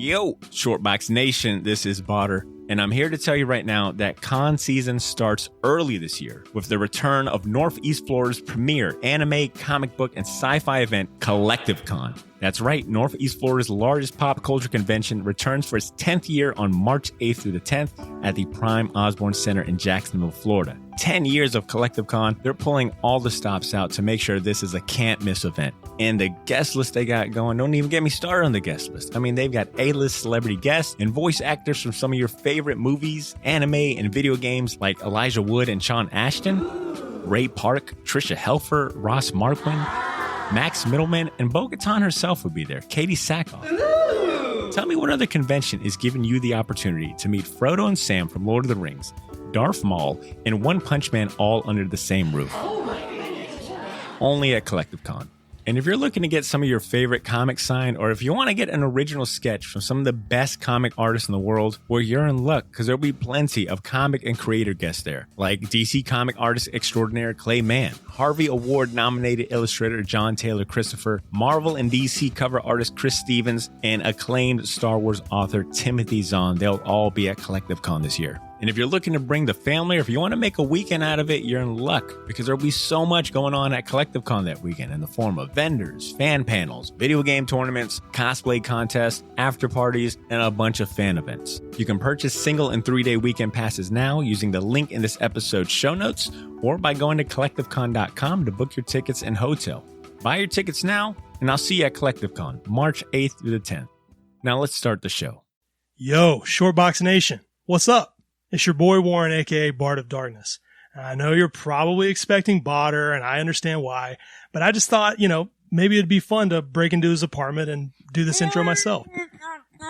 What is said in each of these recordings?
Yo, Shortbox Nation, this is Botter, and I'm here to tell you right now that con season starts early this year with the return of Northeast Florida's premier anime, comic book, and sci-fi event, Collective Con. That's right, Northeast Florida's largest pop culture convention returns for its 10th year on March 8th through the 10th at the Prime Osborne Center in Jacksonville, Florida. 10 years of Collective Con, they're pulling all the stops out to make sure this is a can't-miss event. And the guest list they got going, don't even get me started on the guest list. I mean, they've got A-list celebrity guests and voice actors from some of your favorite movies, anime, and video games like Elijah Wood and Sean Ashton, Ray Park, Trisha Helfer, Ross Marquand, Max Middleman, and Bo-Katan herself will be there, Katie Sackhoff. Ooh. Tell me what other convention is giving you the opportunity to meet Frodo and Sam from Lord of the Rings, Darth Maul, and One Punch Man all under the same roof. Oh my goodness. Only at Collective Con. And if you're looking to get some of your favorite comics signed, or if you want to get an original sketch from some of the best comic artists in the world, well, you're in luck, because there'll be plenty of comic and creator guests there, like DC comic artist extraordinaire Clay Mann, Harvey Award-nominated illustrator John Taylor Christopher, Marvel and DC cover artist Chris Stevens, and acclaimed Star Wars author Timothy Zahn. They'll all be at Collective Con this year. And if you're looking to bring the family, or if you want to make a weekend out of it, you're in luck, because there'll be so much going on at Collective Con that weekend in the form of vendors, fan panels, video game tournaments, cosplay contests, after parties, and a bunch of fan events. You can purchase single and 3-day weekend passes now using the link in this episode's show notes, or by going to collectivecon.com to book your tickets and hotel. Buy your tickets now, and I'll see you at Collective Con, March 8th through the 10th. Now let's start the show. Yo, Shortbox Nation, what's up? It's your boy Warren, aka Bart of Darkness. I know you're probably expecting Botter, and I understand why, but I just thought, maybe it'd be fun to break into his apartment and do this intro myself.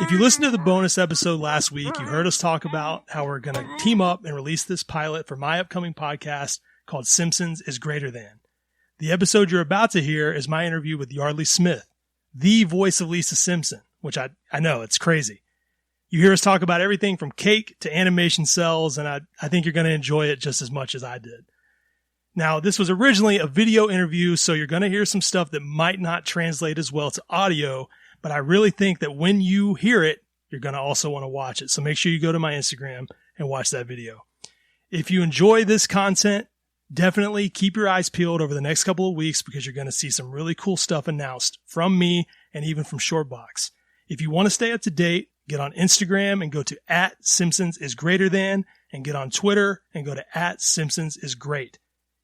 If you listened to the bonus episode last week, you heard us talk about how we're going to team up and release this pilot for my upcoming podcast called Simpsons is Greater Than. The episode you're about to hear is my interview with Yeardley Smith, the voice of Lisa Simpson, which I know, it's crazy. You hear us talk about everything from cake to animation cells, and I think you're going to enjoy it just as much as I did. Now, this was originally a video interview, so you're going to hear some stuff that might not translate as well to audio, but I really think that when you hear it, you're going to also want to watch it. So make sure you go to my Instagram and watch that video. If you enjoy this content, definitely keep your eyes peeled over the next couple of weeks, because you're going to see some really cool stuff announced from me and even from Shortbox. If you want to stay up to date, get on Instagram and go to @SimpsonsIsGreaterThan, and get on Twitter and go to @SimpsonsIsGreat.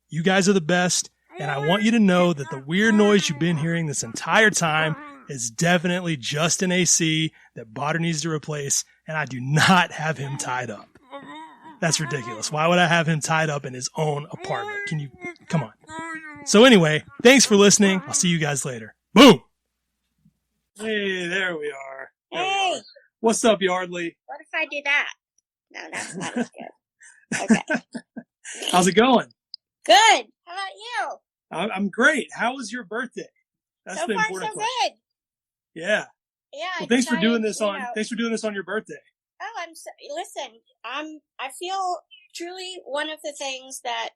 You guys are the best, and I want you to know that the weird noise you've been hearing this entire time is definitely just an AC that Botter needs to replace, and I do not have him tied up. That's ridiculous. Why would I have him tied up in his own apartment? Come on. So anyway, thanks for listening. I'll see you guys later. Boom! Hey, there we are. Hey! What's up, Yeardley? What if I do that? No, that's not as good. Okay. How's it going? Good. How about you? I'm great. How was your birthday? That's so the far, important so question. good. Yeah. Yeah. Well, thanks for doing this on your birthday. Oh, listen, I feel truly one of the things that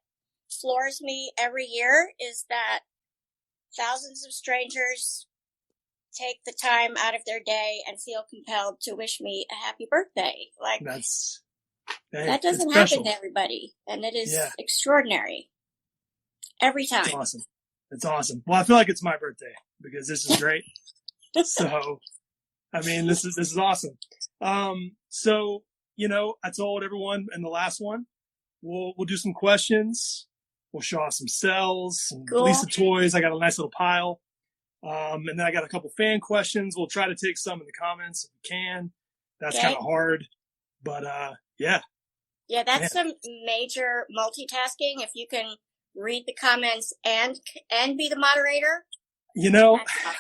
floors me every year is that thousands of strangers take the time out of their day and feel compelled to wish me a happy birthday. Like that doesn't happen to everybody, and it is extraordinary every time. It's awesome. Well, I feel like it's my birthday because this is great. So, I mean, this is awesome. So, I told everyone in the last one, we'll do some questions. We'll show off some cells, some Lisa toys. I got a nice little pile. And then I got a couple fan questions. We'll try to take some in the comments if we can. That's kind of hard, but yeah. Yeah, that's some major multitasking. If you can read the comments and be the moderator.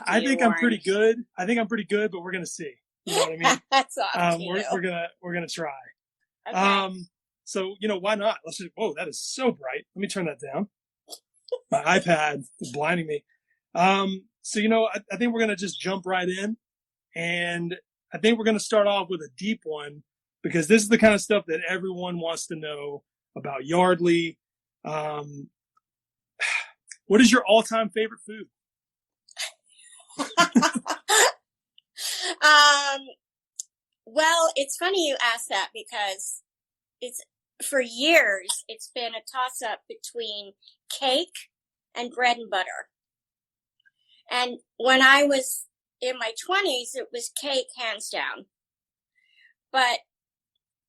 I think I'm pretty good. But we're gonna see. You know what I mean? That's awesome. We're gonna try. Okay. So why not? Let's just. Whoa, that is so bright. Let me turn that down. My iPad is blinding me. So, I think we're going to just jump right in, and I think we're going to start off with a deep one, because this is the kind of stuff that everyone wants to know about Yeardley. What is your all-time favorite food? Well, it's funny you ask that because for years, it's been a toss-up between cake and bread and butter. And when I was in my 20s, it was cake, hands down. But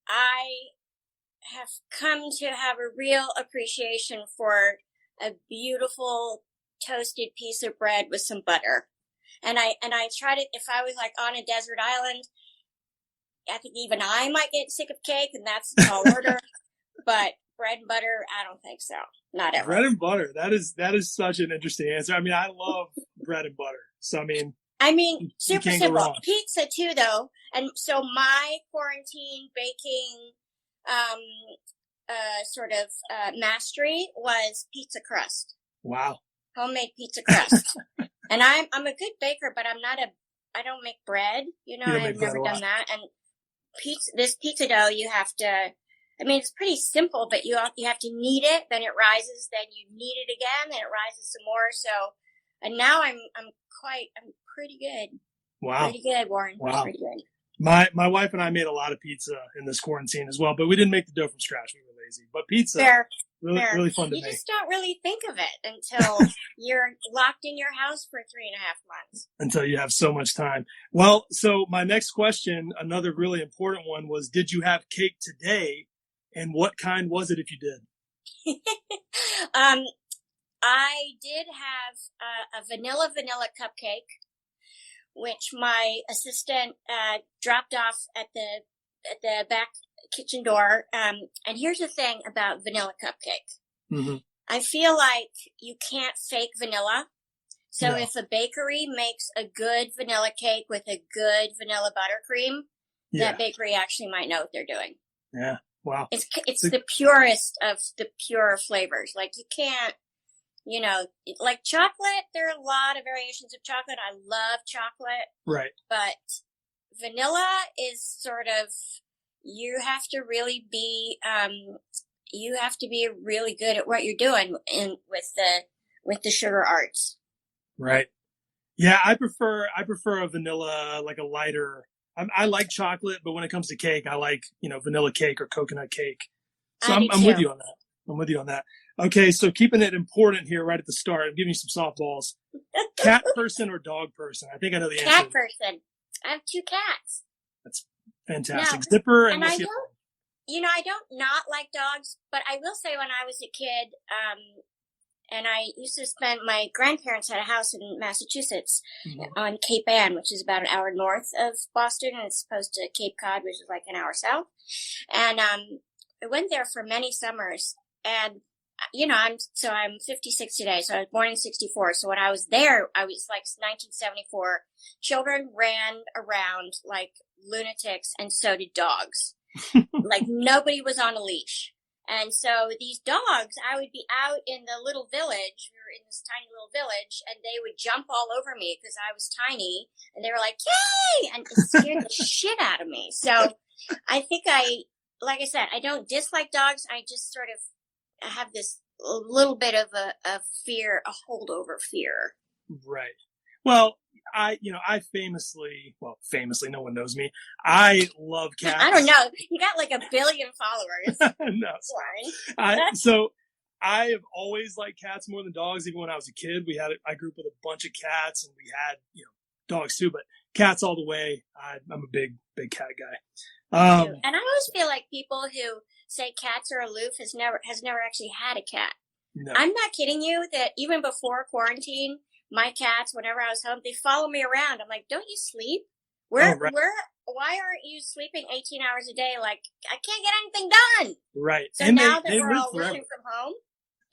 I have come to have a real appreciation for a beautiful toasted piece of bread with some butter. And I try to, if I was like on a desert island, I think even I might get sick of cake, and that's a tall order. But bread and butter, I don't think so. Not ever. Bread and butter. That is such an interesting answer. I mean, I love bread and butter. So, I mean, super simple. Pizza too, though. And so my quarantine baking, mastery was pizza crust. Wow. Homemade pizza crust. And I'm a good baker, but I don't make bread. I've never done that. And this pizza dough, you have to, it's pretty simple, but you have to knead it, then it rises, then you knead it again, then it rises some more. So, and now I'm pretty good. Wow. Pretty good, Warren. Wow. Pretty good. My wife and I made a lot of pizza in this quarantine as well, but we didn't make the dough from scratch. We were lazy. But pizza, really fun to make. You just don't really think of it until you're locked in your house for 3.5 months. Until you have so much time. Well, so my next question, another really important one, was, did you have cake today? And what kind was it if you did? I did have a vanilla cupcake, which my assistant dropped off at the back kitchen door. And here's the thing about vanilla cupcake. Mm-hmm. I feel like you can't fake vanilla. So if a bakery makes a good vanilla cake with a good vanilla buttercream, that bakery actually might know what they're doing. Yeah. Wow. It's the purest of the pure flavors. Like you can't, like chocolate, there are a lot of variations of chocolate. I love chocolate. Right. But vanilla is sort of, you have to be really good at what you're doing with the sugar arts. Right. Yeah. I prefer a vanilla, like a lighter. I like chocolate, but when it comes to cake, I like, vanilla cake or coconut cake. So I'm with you on that. Okay. So keeping it important here right at the start, I'm giving you some softballs. Cat person or dog person? I think I know the answer. Cat person. I have 2 cats. That's fantastic. Now, Zipper and I don't not like dogs, but I will say when I was a kid, and I used to my grandparents had a house in Massachusetts on Cape Ann, which is about an hour north of Boston, and it's opposed to Cape Cod, which is like an hour south. And I went there for many summers, and I'm 56 today, so I was born in 64. So when I was there, I was like 1974. Children ran around like lunatics, and so did dogs. Like nobody was on a leash. And so these dogs, I would be out in the little village. We were in this tiny little village, and they would jump all over me because I was tiny, and they were like, yay! And it scared the shit out of me. So I think like I said, I don't dislike dogs. I just sort of have this a little bit of a fear, a holdover fear. Right. Well, I famously, no one knows me. I love cats. I don't know. You got like 1 billion followers. No. So I have always liked cats more than dogs. Even when I was a kid, I grew up with a bunch of cats, and we had, dogs too, but cats all the way. I'm a big cat guy. And I always feel like people who say cats are aloof has never actually had a cat. No. I'm not kidding you that even before quarantine, my cats, whenever I was home, they follow me around. I'm like, don't you sleep? Why aren't you sleeping 18 hours a day? Like, I can't get anything done. Right. So and now that we're all working from home,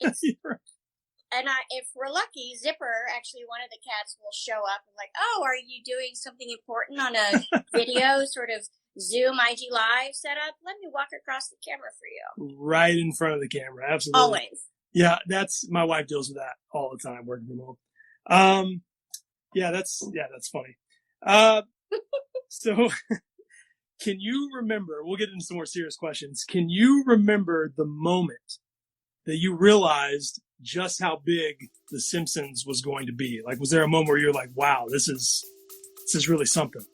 and if we're lucky, Zipper, actually one of the cats, will show up and like, oh, are you doing something important on a video, sort of Zoom IG Live setup? Let me walk across the camera for you. Right in front of the camera. Absolutely. Always. Yeah, my wife deals with that all the time working from home. That's funny. So can you remember, we'll get into some more serious questions. Can you remember the moment that you realized just how big the Simpsons was going to be? Like, was there a moment where you're like, wow, this is really something?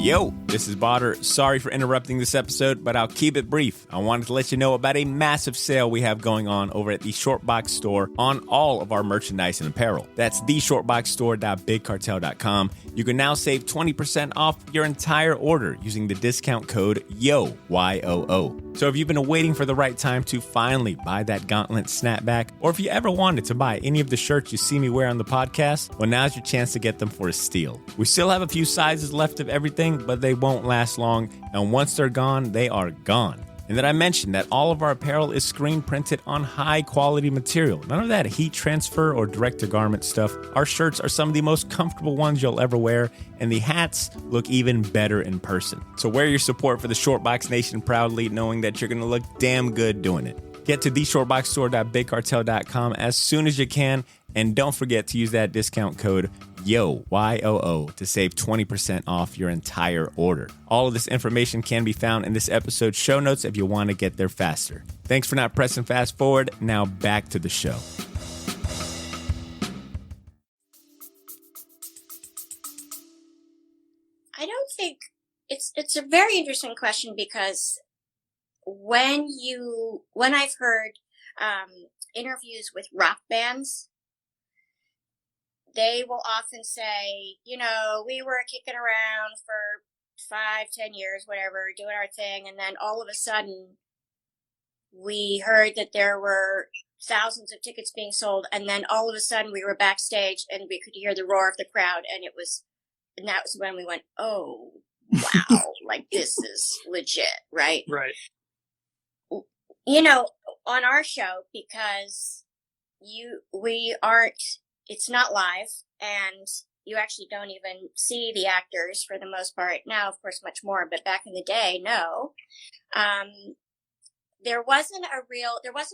Yo, this is Botter. Sorry for interrupting this episode, but I'll keep it brief. I wanted to let you know about a massive sale we have going on over at the Shortbox store on all of our merchandise and apparel. That's theshortboxstore.bigcartel.com. You can now save 20% off your entire order using the discount code YOO, Y-O-O. So if you've been waiting for the right time to finally buy that gauntlet snapback, or if you ever wanted to buy any of the shirts you see me wear on the podcast, well, now's your chance to get them for a steal. We still have a few sizes left of everything, but they won't last long, and once they're gone, they are gone. And then I mentioned that all of our apparel is screen printed on high quality material. None of that heat transfer or direct to garment stuff. Our shirts are some of the most comfortable ones you'll ever wear, and the hats look even better in person. So wear your support for the Shortbox Nation proudly, knowing that you're going to look damn good doing it. Get to theshortboxstore.bigcartel.com as soon as you can, and don't forget to use that discount code YOO, Y-O-O, to save 20% off your entire order. All of this information can be found in this episode's show notes if you want to get there faster. Thanks for not pressing fast forward. Now back to the show. I don't think it's a very interesting question, because when I've heard interviews with rock bands, they will often say, we were kicking around for 5-10 years, whatever, doing our thing, and then all of a sudden we heard that there were thousands of tickets being sold, and then all of a sudden we were backstage and we could hear the roar of the crowd, and that was when we went, oh wow, like this is legit, right? Right. On our show, because it's not live, and you actually don't even see the actors for the most part. Now, of course, much more, but back in the day, no. There wasn't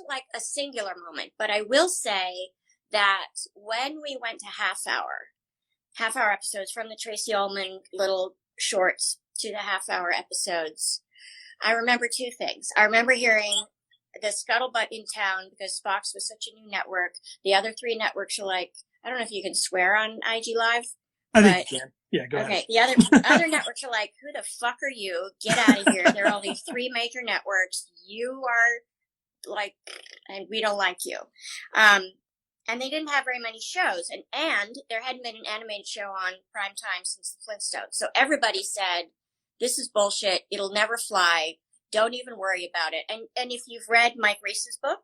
like a singular moment, but I will say that when we went to half-hour episodes, from the Tracy Ullman little shorts to the half-hour episodes, I remember two things. I remember hearing the scuttlebutt in town, because Fox was such a new network. The other three networks are like, I don't know if you can swear on IG Live. I think you can. Yeah, go ahead. Okay, the other networks are like, who the fuck are you? Get out of here. There are all these three major networks. You are like, and we don't like you. And they didn't have very many shows. And there hadn't been an animated show on prime time since the Flintstones. So everybody said, this is bullshit. It'll never fly. Don't even worry about it. And if you've read Mike Reese's book,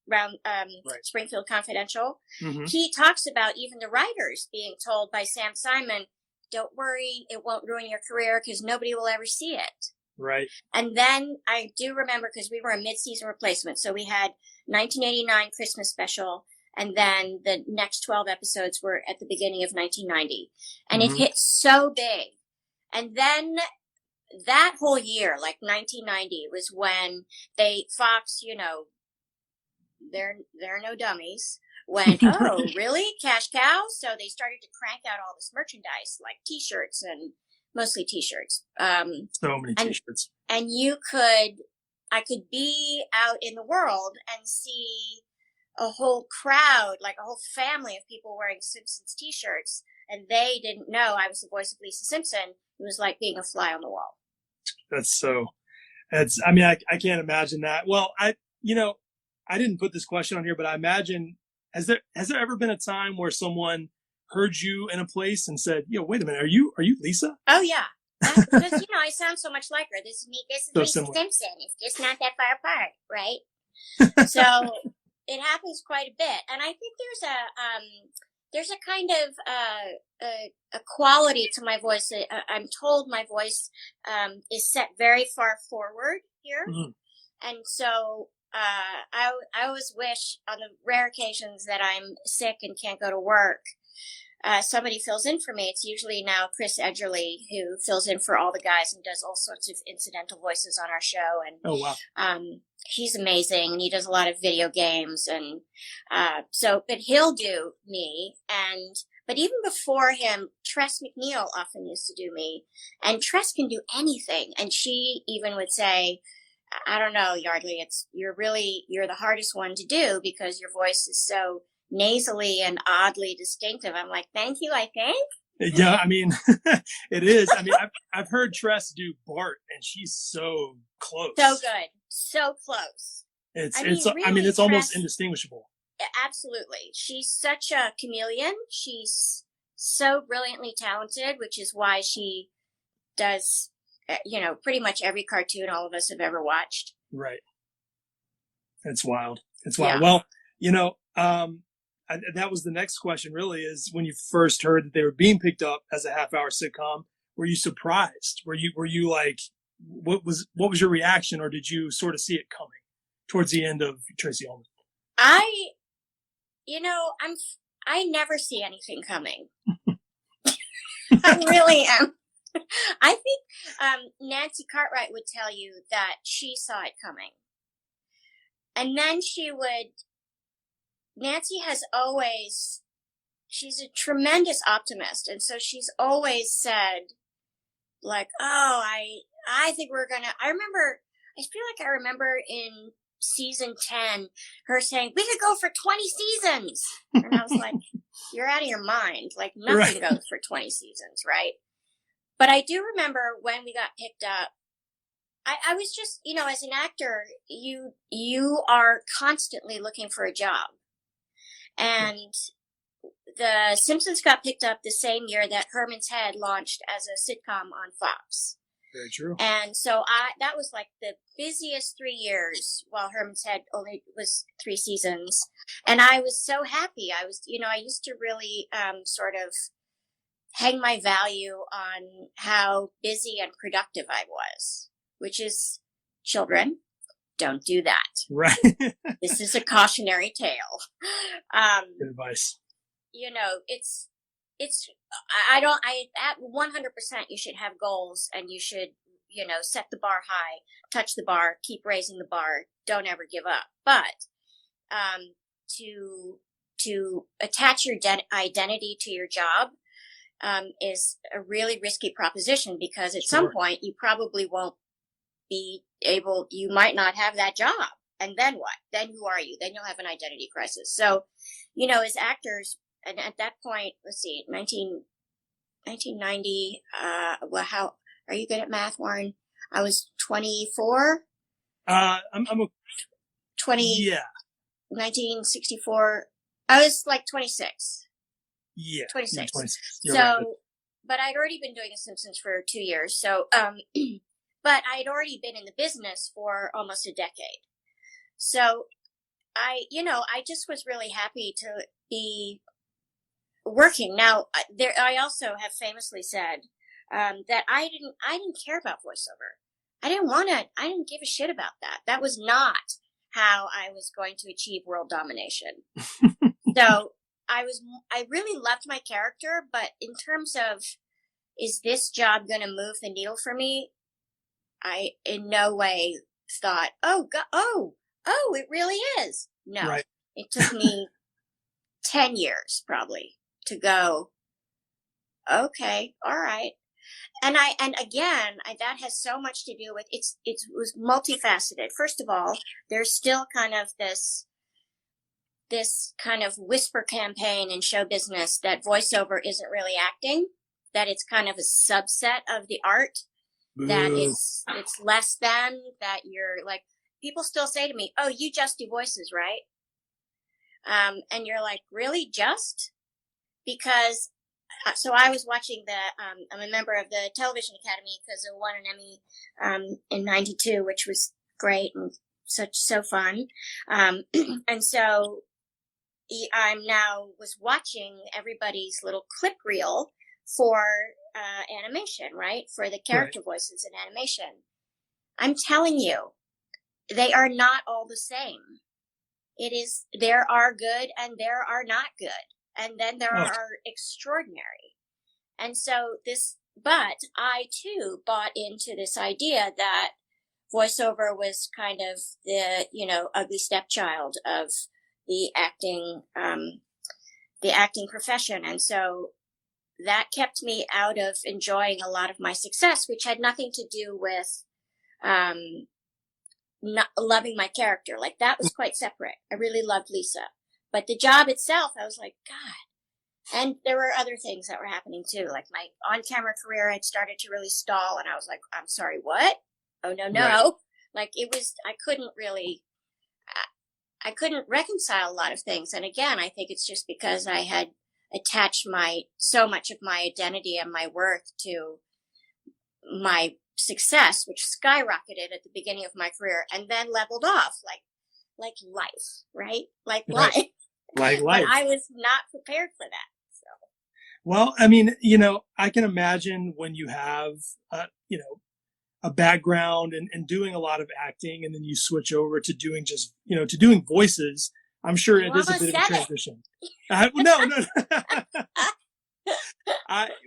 around Right. Springfield Confidential, Mm-hmm. he talks about even the writers being told by Sam Simon, don't worry, it won't ruin your career because nobody will ever see it. Right. And then I do remember, because we were a mid-season replacement, so we had 1989 Christmas special, and then the next 12 episodes were at the beginning of 1990. And Mm-hmm. it hit so big. And then that whole year, like 1990, was when Fox, they're no dummies, went, oh, really? Cash cow? So they started to crank out all this merchandise, like T-shirts, and mostly T-shirts. So many T-shirts. And I could be out in the world and see a whole crowd, like a whole family of people wearing Simpsons T-shirts, and they didn't know I was the voice of Lisa Simpson. It was like being a fly on the wall. I can't imagine that. Well, I didn't put this question on here, but I imagine, has there ever been a time where someone heard you in a place and said, wait a minute, are you Lisa? Oh yeah. Because, I sound so much like her. This is me. This is So Lisa similar. Simpson. It's just not that far apart, right? So it happens quite a bit. And I think there's a kind of a quality to my voice. I'm told my voice is set very far forward here. Mm-hmm. And so I always wish, on the rare occasions that I'm sick and can't go to work, somebody fills in for me. It's usually now Chris Yeardley, who fills in for all the guys and does all sorts of incidental voices on our show. And Oh, wow. he's amazing, and he does a lot of video games. And but he'll do me. But even before him, Tress McNeil often used to do me. And Tress can do anything. And she even would say, I don't know, Yeardley, you're the hardest one to do because your voice is so nasally and oddly distinctive. I'm like, thank you, I think, Yeah, I mean, it is. I mean, I've heard Tress do Bart, and she's so close. So good, so close. It's almost indistinguishable. Absolutely, she's such a chameleon. She's so brilliantly talented, which is why she does, pretty much every cartoon all of us have ever watched. Right. It's wild. It's wild. Yeah. Well, that was the next question, really, is when you first heard that they were being picked up as a half-hour sitcom, were you surprised? Were you like, what was your reaction, or did you sort of see it coming towards the end of Tracy Ullman? I never see anything coming. I really am. I think Nancy Cartwright would tell you that she saw it coming. And then Nancy she's a tremendous optimist. And so she's always said, like, oh, I think we're going to, I feel like I remember in season 10, her saying, we could go for 20 seasons. And I was like, you're out of your mind. Like, nothing goes for 20 seasons, right? But I do remember when we got picked up, I was just, as an actor, you are constantly looking for a job. And the Simpsons got picked up the same year that Herman's Head launched as a sitcom on Fox. Very true. And so that was like the busiest 3 years, while Herman's Head only was 3 seasons. And I was so happy. I used to really sort of hang my value on how busy and productive I was, which is, children, don't do that. Right. This is a cautionary tale. Good advice. At 100% you should have goals, and you should, set the bar high, touch the bar, keep raising the bar, don't ever give up. But, to attach your identity to your job, is a really risky proposition, because at some point you probably won't be able, you might not have that job. And then what? Then who are you? Then you'll have an identity crisis. So, as actors, and at that point, let's see, 1990, how, are you good at math, Warren? I was 24. I'm 1964. I was like 26. Yeah. 26. 26. So, right. But I'd already been doing The Simpsons for 2 years. So, but I'd already been in the business for almost a decade. So I just was really happy to be working. Now, I also have famously said, that I didn't care about voiceover. I didn't give a shit about that. That was not how I was going to achieve world domination. So I really loved my character, but in terms of, is this job going to move the needle for me? I in no way thought, oh, it really is. No, right. It took me 10 years probably to go, okay, all right. And again, that has so much to do with, it was multifaceted. First of all, there's still kind of this kind of whisper campaign in show business that voiceover isn't really acting, that it's kind of a subset of the art, that it's less than, that you're like, people still say to me, oh, you just do voices, right? And you're like, really, just? Because, so I was watching I'm a member of the Television Academy because I won an Emmy in 92, which was great and so fun. And so was watching everybody's little clip reel for animation, right? For the character voices in animation. I'm telling you, they are not all the same. There are good and there are not good. And then there are extraordinary. And so but I too bought into this idea that voiceover was kind of the, ugly stepchild of the acting profession. And so that kept me out of enjoying a lot of my success, which had nothing to do with, not loving my character. Like, that was quite separate. I really loved Lisa, but the job itself, I was like, God, And there were other things that were happening too. Like my on-camera career had started to really stall, and I was like, I'm sorry, what? Oh, no. Right. Like I couldn't reconcile a lot of things. And again, I think it's just because I had attached so much of my identity and my worth to my success, which skyrocketed at the beginning of my career and then leveled off like life, right? Like Right. life. Like But life. I was not prepared for that. So. Well, I mean, you know, I can imagine when you have, you know, a background and doing a lot of acting, and then you switch over to doing just, you know, to doing voices. I'm sure You it is a almost bit of a said it. transition. No.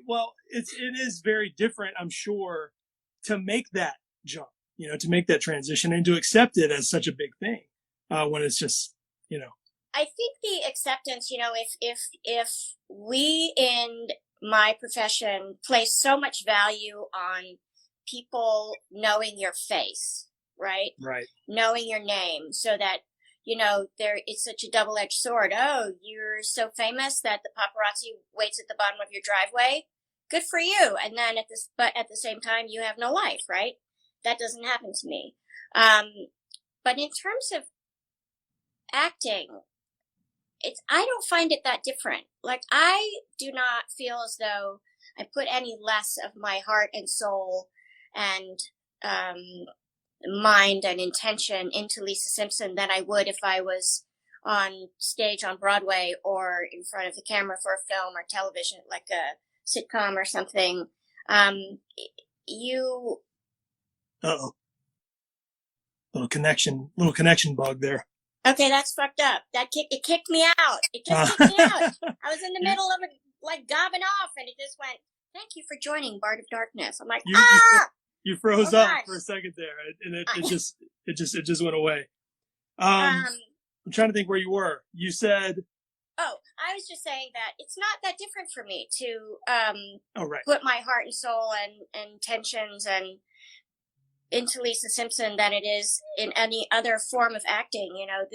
Well, it is very different, I'm sure, to make that jump, you know, to make that transition and to accept it as such a big thing, when it's just, you know. I think the acceptance, you know, if we in my profession place so much value on people knowing your face, right? Right. Knowing your name, so that, you know, it's such a double-edged sword. Oh, you're so famous that the paparazzi waits at the bottom of your driveway. Good for you. And then but at the same time, you have no life, right? That doesn't happen to me. But in terms of acting, I don't find it that different. Like, I do not feel as though I put any less of my heart and soul and mind and intention into Lisa Simpson than I would if I was on stage on Broadway or in front of the camera for a film or television, like a sitcom or something. Uh-oh. Little connection bug there. Okay, that's fucked up. It kicked me out. It just kicked me out. I was in the middle of it, like gobbing off, and it just went, "Thank you for joining Bard of Darkness." I'm like, You froze oh, up gosh. for a second there, and it just went away. I'm trying to think where you were. You said, "Oh, I was just saying that it's not that different for me to right. put my heart and soul and intentions and into Lisa Simpson than it is in any other form of acting. You know,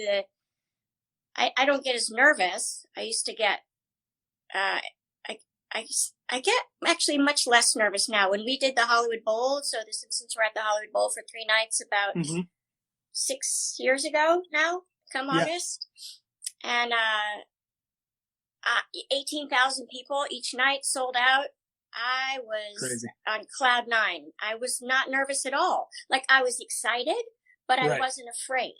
I don't get as nervous. I used to get, I get actually much less nervous now. When we did the Hollywood Bowl, so the Simpsons were at the Hollywood Bowl for 3 nights about 6 years ago now, come August. And 18,000 people each night, sold out. I was crazy. On cloud 9. I was not nervous at all. Like, I was excited, but I wasn't afraid.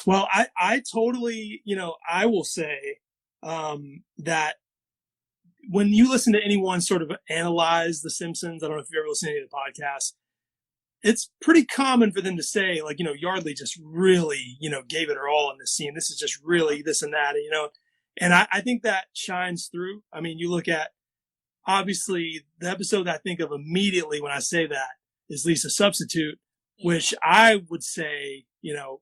Well, I totally, you know, I will say that when you listen to anyone sort of analyze The Simpsons, I don't know if you've ever listened to any of the podcasts, it's pretty common for them to say, like, you know, Yeardley just really, you know, gave it her all in this scene. This is just really this and that, you know. And I think that shines through. I mean, you look at, obviously, the episode that I think of immediately when I say that is Lisa Substitute, which I would say, you know,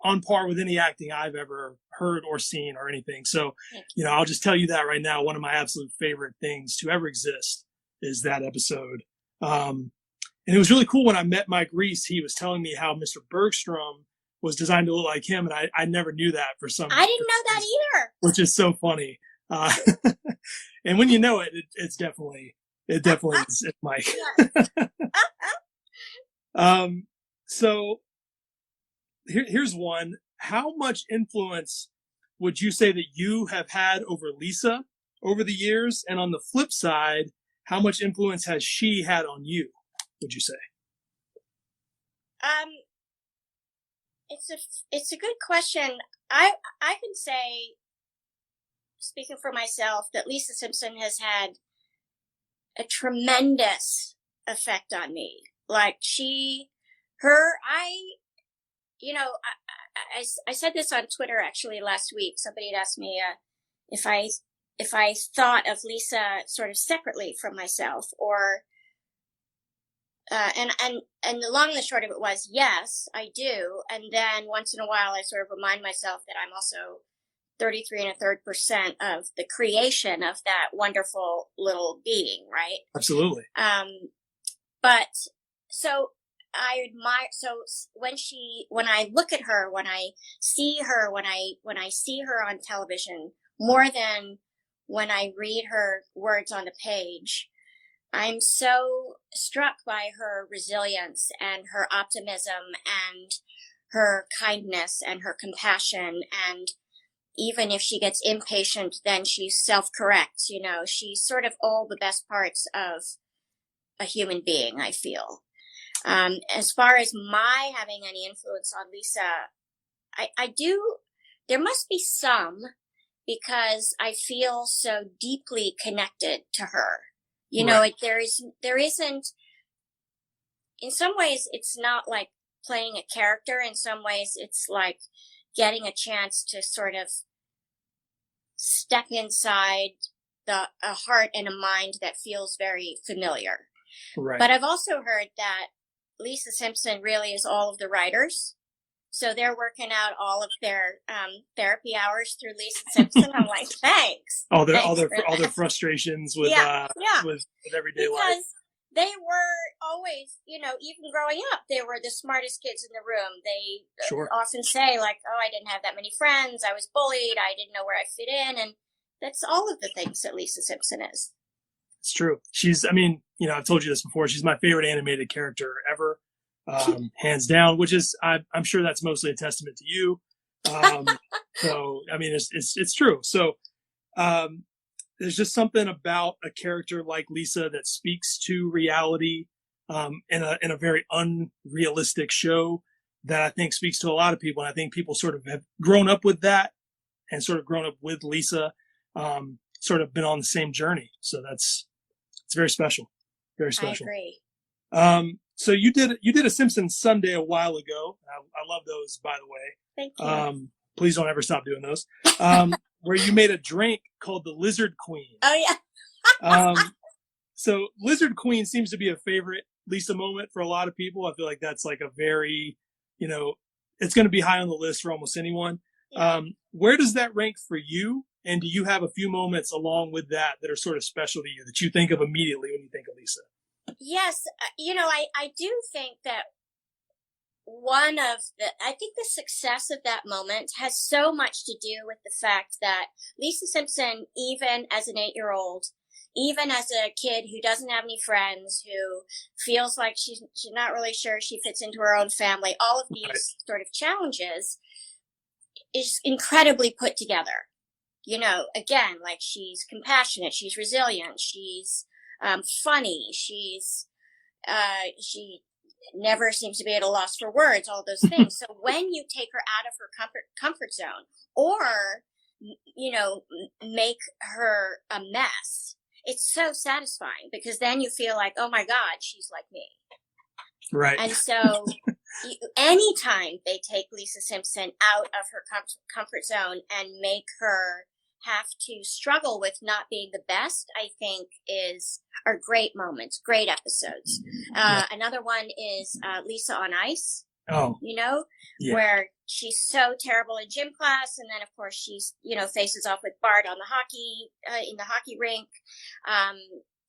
on par with any acting I've ever heard or seen or anything. So, you know, I'll just tell you that right now. One of my absolute favorite things to ever exist is that episode. And it was really cool when I met Mike Reese. He was telling me how Mr. Bergstrom was designed to look like him. And I never knew that for some reason. I didn't know that either. Which is so funny. And when you know it, it definitely is Mike. So here's one. How much influence would you say that you have had over Lisa over the years? And on the flip side, how much influence has she had on you, would you say? It's a good question. I can say, speaking for myself, that Lisa Simpson has had a tremendous effect on me. Like, I said this on Twitter actually last week. Somebody had asked me if I thought of Lisa sort of separately from myself, or and the long and the short of it was, yes, I do. And then once in a while, I sort of remind myself that I'm also 33 1/3% of the creation of that wonderful little being, right? Absolutely. But so I admire, so when I look at her, when I see her, when I see her on television, more than when I read her words on the page. I'm so struck by her resilience and her optimism and her kindness and her compassion. And even if she gets impatient, then she self-corrects. She's sort of all the best parts of a human being, I feel. As far as my having any influence on Lisa, I do, there must be some, because I feel so deeply connected to her. There isn't, in some ways, it's not like playing a character. In some ways, it's like getting a chance to sort of step inside a heart and a mind that feels very familiar. Right. But I've also heard that Lisa Simpson really is all of the writers. So they're working out all of their therapy hours through Lisa Simpson. I'm like, thanks. All their frustrations with everyday life. Because they were always, even growing up, they were the smartest kids in the room. They often say, like, oh, I didn't have that many friends. I was bullied. I didn't know where I fit in. And that's all of the things that Lisa Simpson is. It's true. I've told you this before. She's my favorite animated character ever. Hands down, which is, I'm sure that's mostly a testament to you. So, it's true. So, there's just something about a character like Lisa that speaks to reality, in a very unrealistic show that I think speaks to a lot of people. And I think people sort of have grown up with that and sort of grown up with Lisa, sort of been on the same journey. So it's very special. Very special. I agree. So you did a Simpsons Sunday a while ago. I love those, by the way. Thank you. Please don't ever stop doing those. Where you made a drink called the Lizard Queen. Oh yeah. So Lizard Queen seems to be a favorite Lisa moment for a lot of people. I feel like that's like a very, it's going to be high on the list for almost anyone. Yeah. Where does that rank for you? And do you have a few moments along with that are sort of special to you that you think of immediately when you think of Lisa? Yes. I do think that I think the success of that moment has so much to do with the fact that Lisa Simpson, even as an 8-year-old, even as a kid who doesn't have any friends, who feels like she's not really sure she fits into her own family, all of these sort of challenges, is incredibly put together. Again, like, she's compassionate, she's resilient, she's funny, she never seems to be at a loss for words, all those things. So when you take her out of her comfort zone, or, make her a mess, it's so satisfying, because then you feel like, oh my God, she's like me. Right. And so anytime they take Lisa Simpson out of her comfort zone and make her have to struggle with not being the best, I think are great moments, great episodes. Another one is Lisa on Ice. Oh, where she's so terrible in gym class, and then of course she's faces off with Bart on in the hockey rink,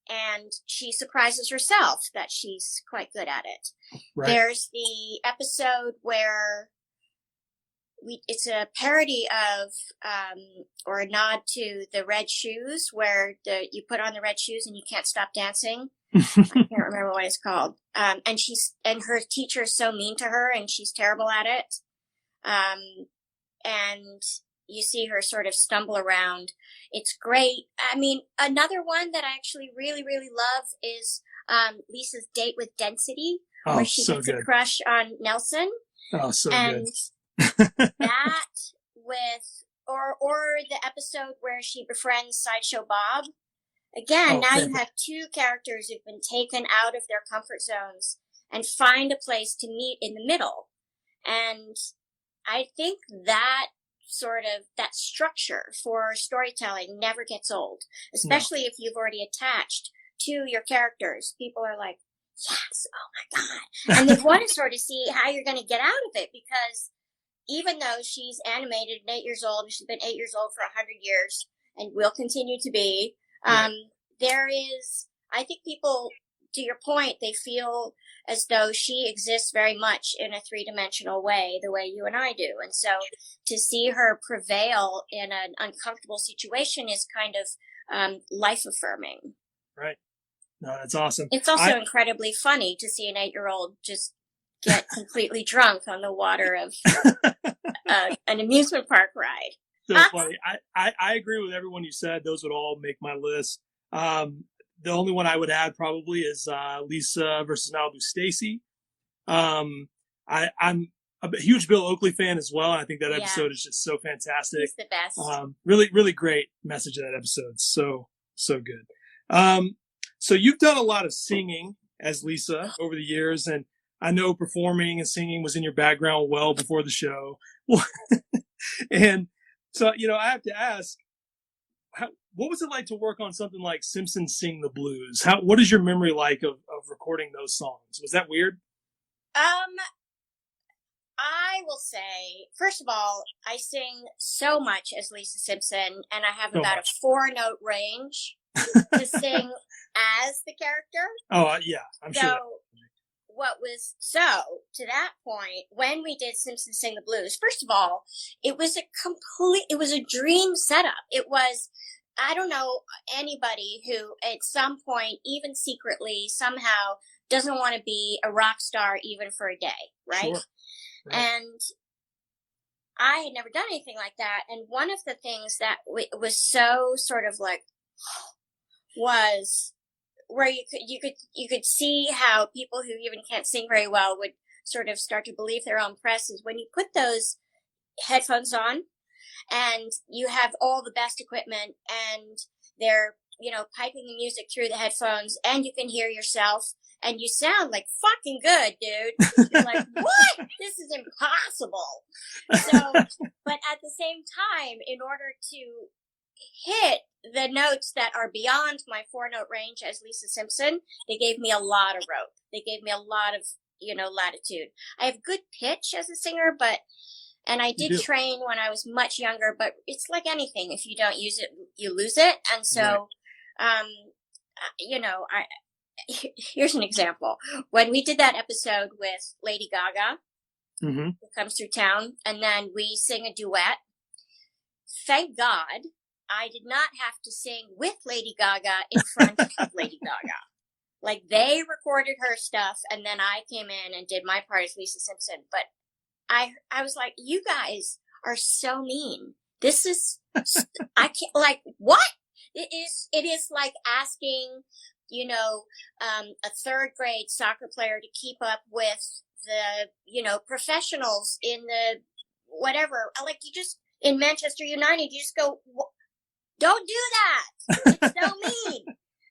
and she surprises herself that she's quite good at it. Right. There's the episode where it's a parody of, or a nod to the Red Shoes, where you put on the red shoes and you can't stop dancing. I can't remember what it's called. And her teacher is so mean to her, and she's terrible at it. And you see her sort of stumble around. It's great. Another one that I actually really, really love is, Lisa's date with Density, where she gets a crush on Nelson. Oh, so good. That or the episode where she befriends Sideshow Bob. Again, now you have two characters who've been taken out of their comfort zones and find a place to meet in the middle. And I think that structure for storytelling never gets old, especially if you've already attached to your characters. People are like, yes, oh my God. And they want to sort of see how you're going to get out of it, because even though she's animated and 8 years old, and she's been 8 years old for 100 years and will continue to be, there is, I think people, to your point, they feel as though she exists very much in a three-dimensional way, the way you and I do. And so to see her prevail in an uncomfortable situation is kind of life affirming. Right. No, that's awesome. It's also incredibly funny to see an 8-year-old just get completely drunk on the water of an amusement park ride. So funny. I agree with everyone you said. Those would all make my list. The only one I would add probably is Lisa versus Malibu Stacy. I'm a huge Bill Oakley fan as well, and I think that episode is just so fantastic. He's the best. Really, really great message in that episode. So good. So you've done a lot of singing as Lisa over the years, and I know performing and singing was in your background well before the show. And so, I have to ask, what was it like to work on something like Simpsons Sing the Blues? What is your memory like of recording those songs? Was that weird? I will say, first of all, I sing so much as Lisa Simpson, and I have about a 4-note range to sing as the character. Oh, yeah, I'm sure. So to that point, when we did Simpsons Sing the Blues, first of all, it was a dream setup. It was, I don't know anybody who at some point, even secretly, somehow doesn't want to be a rock star even for a day, right? Sure. Right. And I had never done anything like that. And one of the things that was so sort of like was where you could see how people who even can't sing very well would sort of start to believe their own press is when you put those headphones on and you have all the best equipment and they're, piping the music through the headphones and you can hear yourself and you sound like fucking good, dude. You're like, what? This is impossible. So, but at the same time, in order to hit the notes that are beyond my 4-note range as Lisa Simpson, they gave me a lot of rope. They gave me a lot of, latitude. I have good pitch as a singer, and I did train when I was much younger, but it's like anything. If you don't use it, you lose it. And so, here's an example. When we did that episode with Lady Gaga, who comes through town, and then we sing a duet, thank God I did not have to sing with Lady Gaga in front of Lady Gaga. Like, they recorded her stuff, and then I came in and did my part as Lisa Simpson. But I was like, you guys are so mean. This is, I can't, like, what? It is like asking, a 3rd grade soccer player to keep up with the, professionals in the whatever. Like, you just, in Manchester United, you just go, don't do that. It's so mean.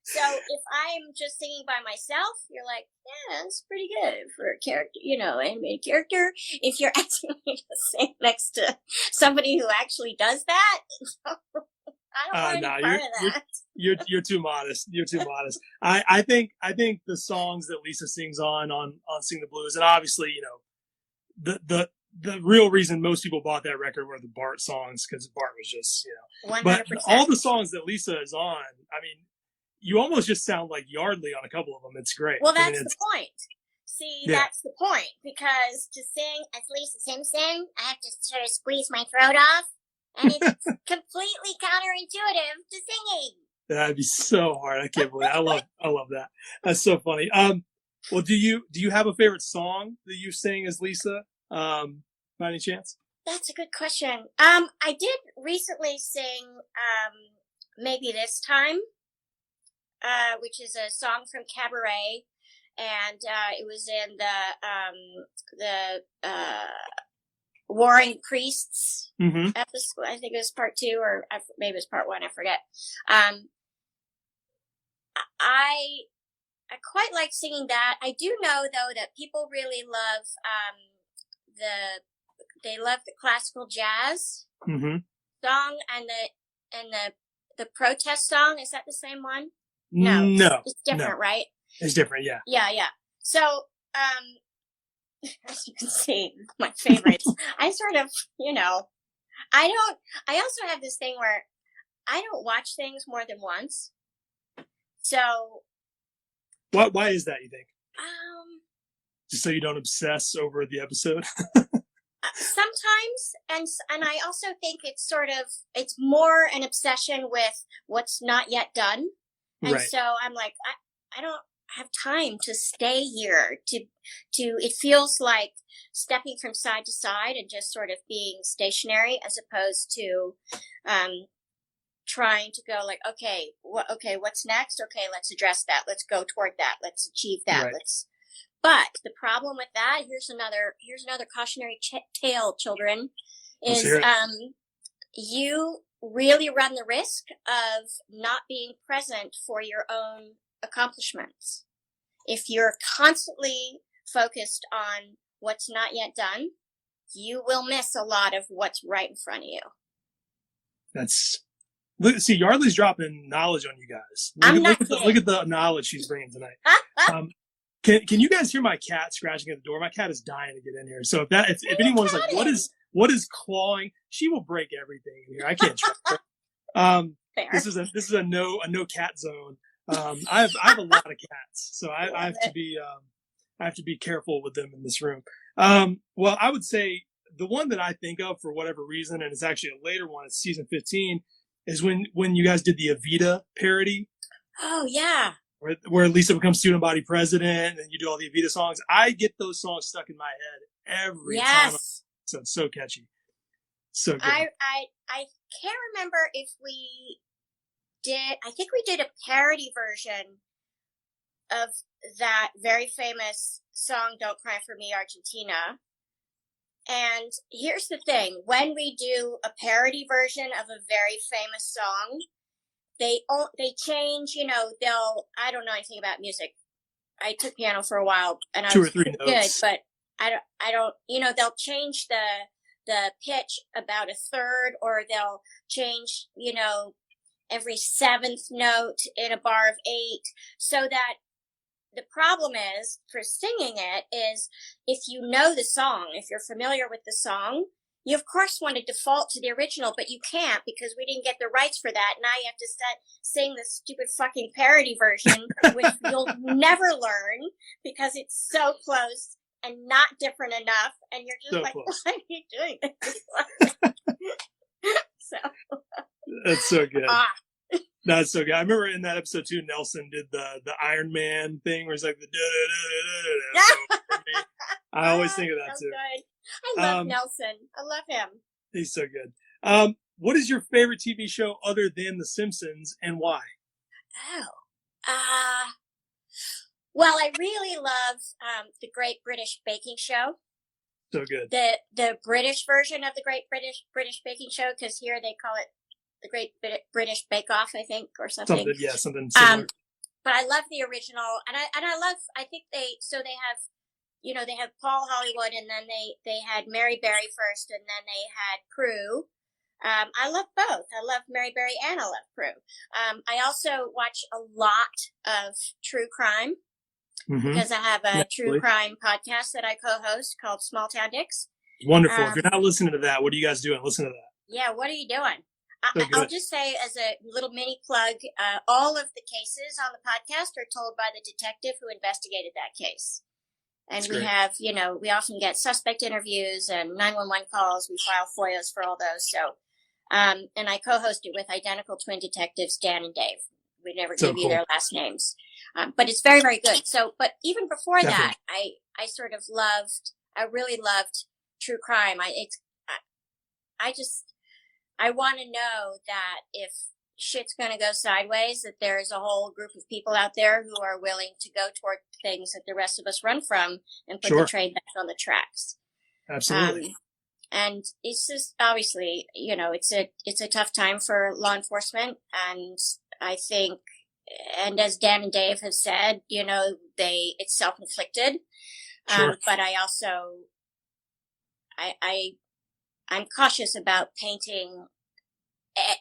So if I'm just singing by myself, you're like, yeah, that's pretty good for a character, animated character. If you're asking me to sing next to somebody who actually does that, I don't want to be part of that. You're too modest. You're too modest. I think the songs that Lisa sings on Sing the Blues, and obviously, the real reason most people bought that record were the Bart songs, because Bart was just, 100%. But all the songs that Lisa is on, I mean, you almost just sound like Yeardley on a couple of them. It's great. Well, that's the point. See, that's the point. Because to sing as Lisa Simpson, I have to sort of squeeze my throat off. And it's completely counterintuitive to singing. That'd be so hard. I can't believe it. I love that. That's so funny. Well, do you have a favorite song that you sing as Lisa? By any chance? That's a good question. I did recently sing, Maybe This Time, which is a song from Cabaret. And, it was in the Warring Priests episode. I think it was part 2 or maybe it was part 1. I forget. I quite like singing that. I do know though that people really love, they love the classical jazz song and the protest song. Is that the same one? No. It's different, right? It's different. Yeah. Yeah. So, as you can see, my favorites. I sort of, I also have this thing where I don't watch things more than once. So. Why is that, you think? Just so you don't obsess over the episode? sometimes, and I also think it's more an obsession with what's not yet done. And Right. so I'm like, I don't have time to stay here to it feels like stepping from side to side and just sort of being stationary, as opposed to trying to go like, okay, what's next? Okay, let's address that. Let's go toward that. Let's achieve that. Right. But the problem with that, here's another cautionary tale, children, Let's is hear it. you really run the risk of not being present for your own accomplishments. If you're constantly focused on what's not yet done, you will miss a lot of what's right in front of you. See, Yardley's dropping knowledge on you guys. Look at the knowledge she's bringing tonight. Can you guys hear my cat scratching at the door? My cat is dying to get in here. So if anyone's like, what is clawing? She will break everything in here. I can't trust her. This is a no cat zone. I have a lot of cats, so I have to be careful with them in this room. Well, I would say the one that I think of for whatever reason, and it's actually a later one, it's season 15, is when you guys did the Evita parody. Oh yeah. Where Lisa becomes student body president, and you do all the Evita songs. I get those songs stuck in my head every time. So it's so catchy, so good. I can't remember if we did. I think we did a parody version of that very famous song "Don't Cry for Me, Argentina." And here's the thing: when we do a parody version of a very famous song, they change, I don't know anything about music. I took piano for a while and I was pretty good, but I don't, they'll change the pitch about a third, or they'll change, every seventh note in a bar of 8, so that the problem is for singing it is if you know the song, if you're familiar with the song, you of course want to default to the original, but you can't because we didn't get the rights for that. Now you have to sing the stupid fucking parody version, which you'll never learn because it's so close and not different enough. And you're just so like, close. Why are you doing this? So that's so good. That's so good. I remember in that episode too, Nelson did the Iron Man thing where it's like the I always think of that too. Good. I love Nelson. I love him. He's so good. What is your favorite TV show other than The Simpsons, and why? Well, I really love the Great British Baking Show. So good. The British version of the Great British Baking Show, because here they call it the Great British Bake Off, I think, or something. Something similar. But I love the original, and I love. I think they have. They have Paul Hollywood, and then they had Mary Berry first, and then they had Prue. I love both. I love Mary Berry and I love Prue. I also watch a lot of true crime because I have a true crime podcast that I co-host called Small Town Dicks. Wonderful. If you're not listening to that, what are you guys doing? Listen to that. Yeah, what are you doing? I'll just say as a little mini plug, all of the cases on the podcast are told by the detective who investigated that case. And we have, we often get suspect interviews and 911 calls. We file FOIAs for all those. So, and I co-host it with identical twin detectives, Dan and Dave. We never give you their last names. But it's very, very good. So, but even before that, I really loved true crime. I want to know that if shit's going to go sideways, that there's a whole group of people out there who are willing to go toward things that the rest of us run from and put the train back on the tracks. Absolutely. And it's just obviously, it's a tough time for law enforcement. And I think, and as Dan and Dave have said, it's self-inflicted. But I also, I'm cautious about painting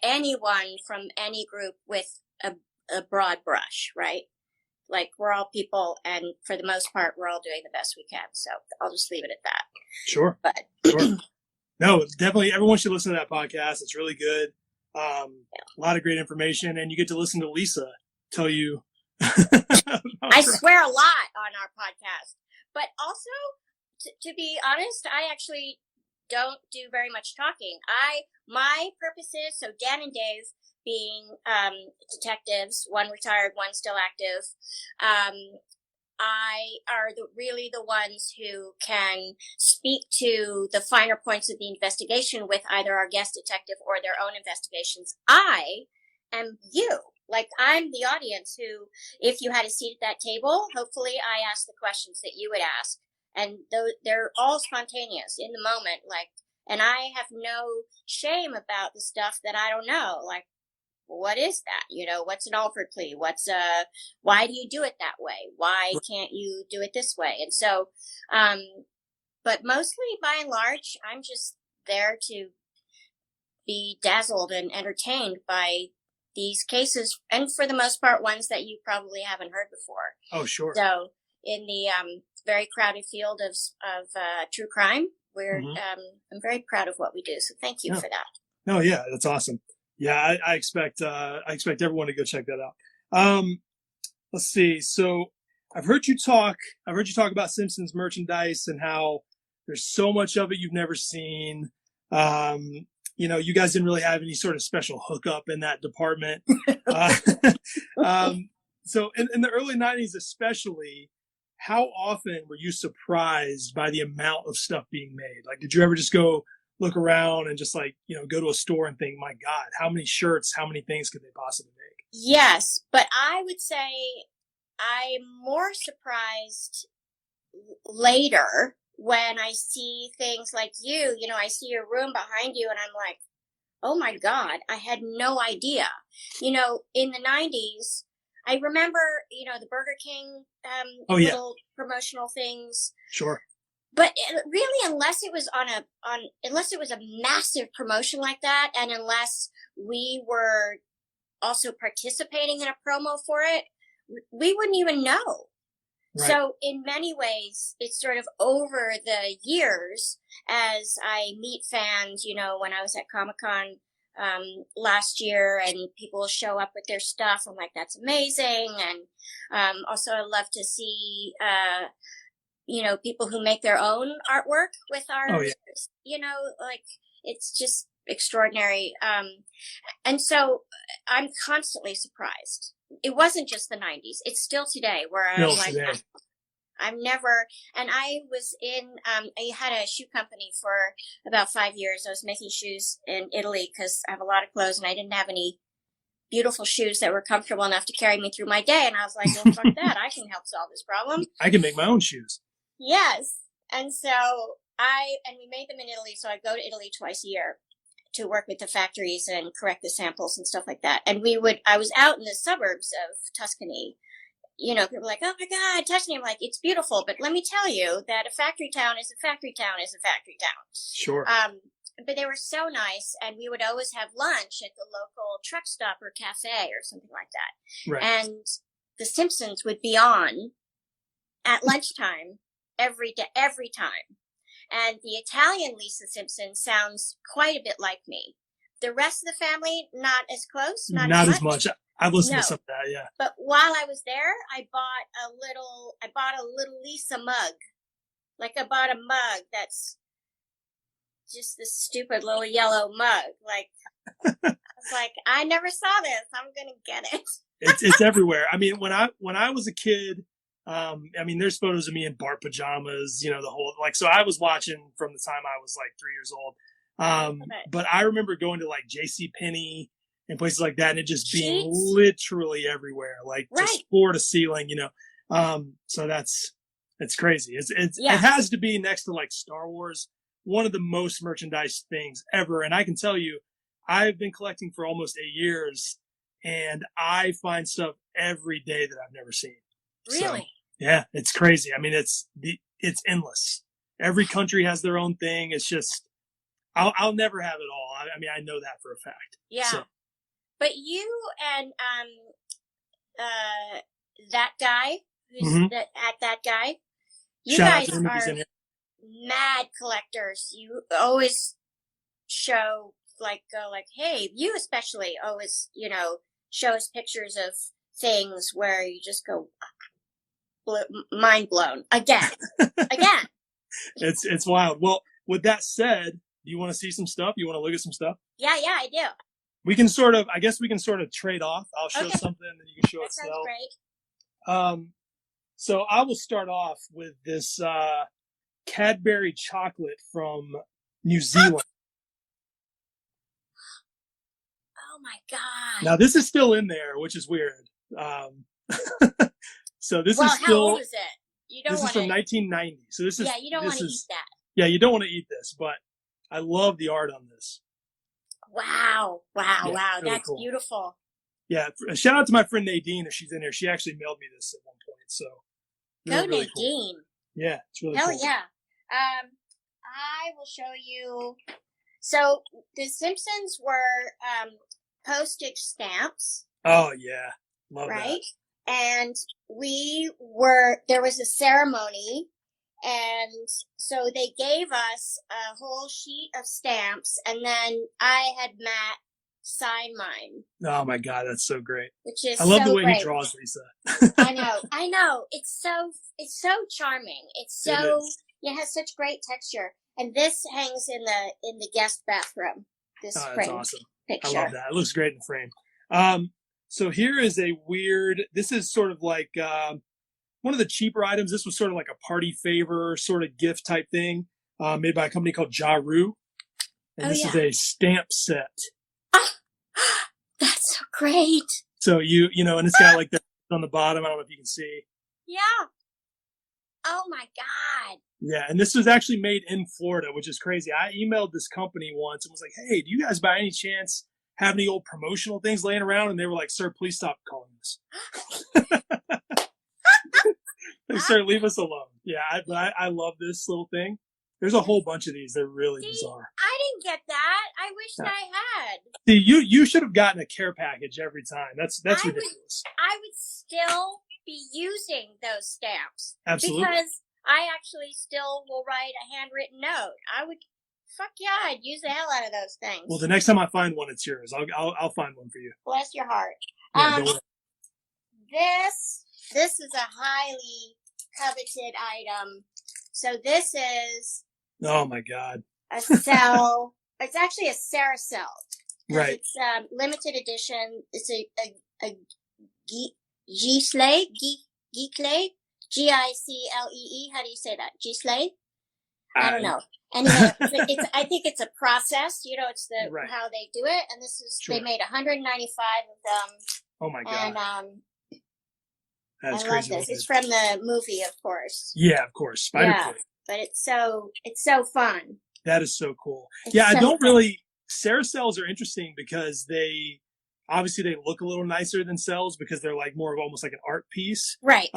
anyone from any group with a broad brush, right? Like, we're all people, and for the most part, we're all doing the best we can. So I'll just leave it at that. Sure. No, definitely. Everyone should listen to that podcast. It's really good. A lot of great information, and you get to listen to Lisa tell you. I swear a lot on our podcast, but also, to be honest, I actually don't do very much talking. My purpose is, so Dan and Dave being detectives, one retired, one still active, I are really the ones who can speak to the finer points of the investigation with either our guest detective or their own investigations. I am you. Like, I'm the audience who, if you had a seat at that table, hopefully I ask the questions that you would ask. And they're all spontaneous in the moment. Like, and I have no shame about the stuff that I don't know. Like, what is that? What's an Alford plea? Why do you do it that way? Why can't you do it this way? And so, but mostly by and large, I'm just there to be dazzled and entertained by these cases. And for the most part, ones that you probably haven't heard before. Oh, sure. So in the very crowded field of true crime, I'm very proud of what we do. So thank you for that. No, yeah, that's awesome. Yeah, I expect everyone to go check that out. Let's see. So I've heard you talk about Simpsons merchandise and how there's so much of it you've never seen. You guys didn't really have any sort of special hookup in that department. So in the early 90s especially, how often were you surprised by the amount of stuff being made? Like, did you ever just go look around and just go to a store and think, my God, how many shirts, how many things could they possibly make? Yes, but I would say I'm more surprised later when I see things like I see your room behind you and I'm like, oh my God, I had no idea. In the 90s, I remember, the Burger King little promotional things. Sure. But really, unless it was unless it was a massive promotion like that, and unless we were also participating in a promo for it, we wouldn't even know. Right. So in many ways, it's sort of over the years as I meet fans, when I was at Comic-Con last year and people show up with their stuff, I'm like, that's amazing. And also I love to see people who make their own artwork with ours, like it's just extraordinary. And so I'm constantly surprised. It wasn't just the 90s. It's still today where I'm never, and I was I had a shoe company for about 5 years. I was making shoes in Italy because I have a lot of clothes and I didn't have any beautiful shoes that were comfortable enough to carry me through my day. And I was like, well, fuck that. I can help solve this problem. I can make my own shoes. Yes. And so we made them in Italy. So I go to Italy twice a year to work with the factories and correct the samples and stuff like that. And I was out in the suburbs of Tuscany. People are like, oh my God, Tuscany. I'm like, it's beautiful. But let me tell you that a factory town is a factory town is a factory town. Sure. But they were so nice. And we would always have lunch at the local truck stop or cafe or something like that. Right. And the Simpsons would be on at lunchtime every time. And the Italian Lisa Simpson sounds quite a bit like me. The rest of the family, not as close, not as much. I've listened to some of that, yeah. But while I was there, I bought a little Lisa mug. Like I bought a mug that's just this stupid little yellow mug. Like, I was like, I never saw this. I'm going to get it. It's everywhere. I mean, when I was a kid, there's photos of me in Bart pajamas, the whole, so I was watching from the time I was 3 years old. But I remember going to J.C. Penney and places like that and it just being literally everywhere, just floor to ceiling, so it's crazy. It has to be next to Star Wars, one of the most merchandise things ever. And I can tell you, I've been collecting for almost 8 years and I find stuff every day that I've never seen. Really? So, yeah, it's crazy. I mean, it's endless. Every country has their own thing. It's just, I'll never have it all. I know that for a fact. Yeah. So. But you and that guy, that guy, you guys are mad collectors. You always show hey, you especially always, show us pictures of things where you just go mind blown again. It's wild. Well, with that said, do you want to see some stuff? You want to look at some stuff? Yeah, I do. We can I guess we can sort of trade off. I'll show something and you can show That us sounds great. So I will start off with this Cadbury chocolate from New Zealand. Oh my God. Now this is still in there, which is weird. So this is still. How old is it? You don't this is from 1990. So this is. Yeah, you don't want to eat that. Yeah, you don't want to eat this, but I love the art on this. Wow. Wow. Really That's cool. Beautiful. Yeah. Shout out to my friend Nadine if she's in here. She actually mailed me this at one point. So. Go really Nadine. Cool. Yeah, it's really Hell cool. yeah. I will show you. So the Simpsons were postage stamps. Oh yeah, love right? that. And there was a ceremony, and so they gave us a whole sheet of stamps, and then I had Matt sign mine. Oh my God, that's so great. Which is I love so the way great. he draws, Lisa. I know. It's so charming. It has such great texture. And this hangs in the guest bathroom. This frame awesome. picture. I love that. It looks great in the frame. So here is this is sort of like one of the cheaper items. This was sort of like a party favor sort of gift type thing, made by a company called Jaru. And this is a stamp set. That's so great. So and it's got like that on the bottom. I don't know if you can see. Yeah. Oh my God. Yeah, and this was actually made in Florida, which is crazy. I emailed this company once and was like, "Hey, do you guys by any chance have any old promotional things laying around?" And they were like, "Sir, please stop calling us." They "Sir, leave us alone." Yeah, I love this little thing. There's a whole bunch of these. They're really bizarre. I didn't get that. I wish I had. See, you should have gotten a care package every time. That's ridiculous. I would still be using those stamps. Absolutely. Because I actually still will write a handwritten note. I'd use the hell out of those things. Well, the next time I find one, it's yours. I'll find one for you. Bless your heart. Yeah, this is a highly coveted item. So this is. Oh my God. A cell. It's actually a Saracel. Right. It's limited edition. It's a Gicle. Gicle. How do you say that? Gicle? I don't know. Anyway, I think it's a process. It's how they do it. And this is they made 195 of them. Oh my God. And that's I crazy. love this. It's from the movie, of course. Yeah, of course. Spider-Pig. But it's so fun. That is so cool. It's I don't really. Saracels are interesting because they look a little nicer than cells because they're like more of almost like an art piece. Right.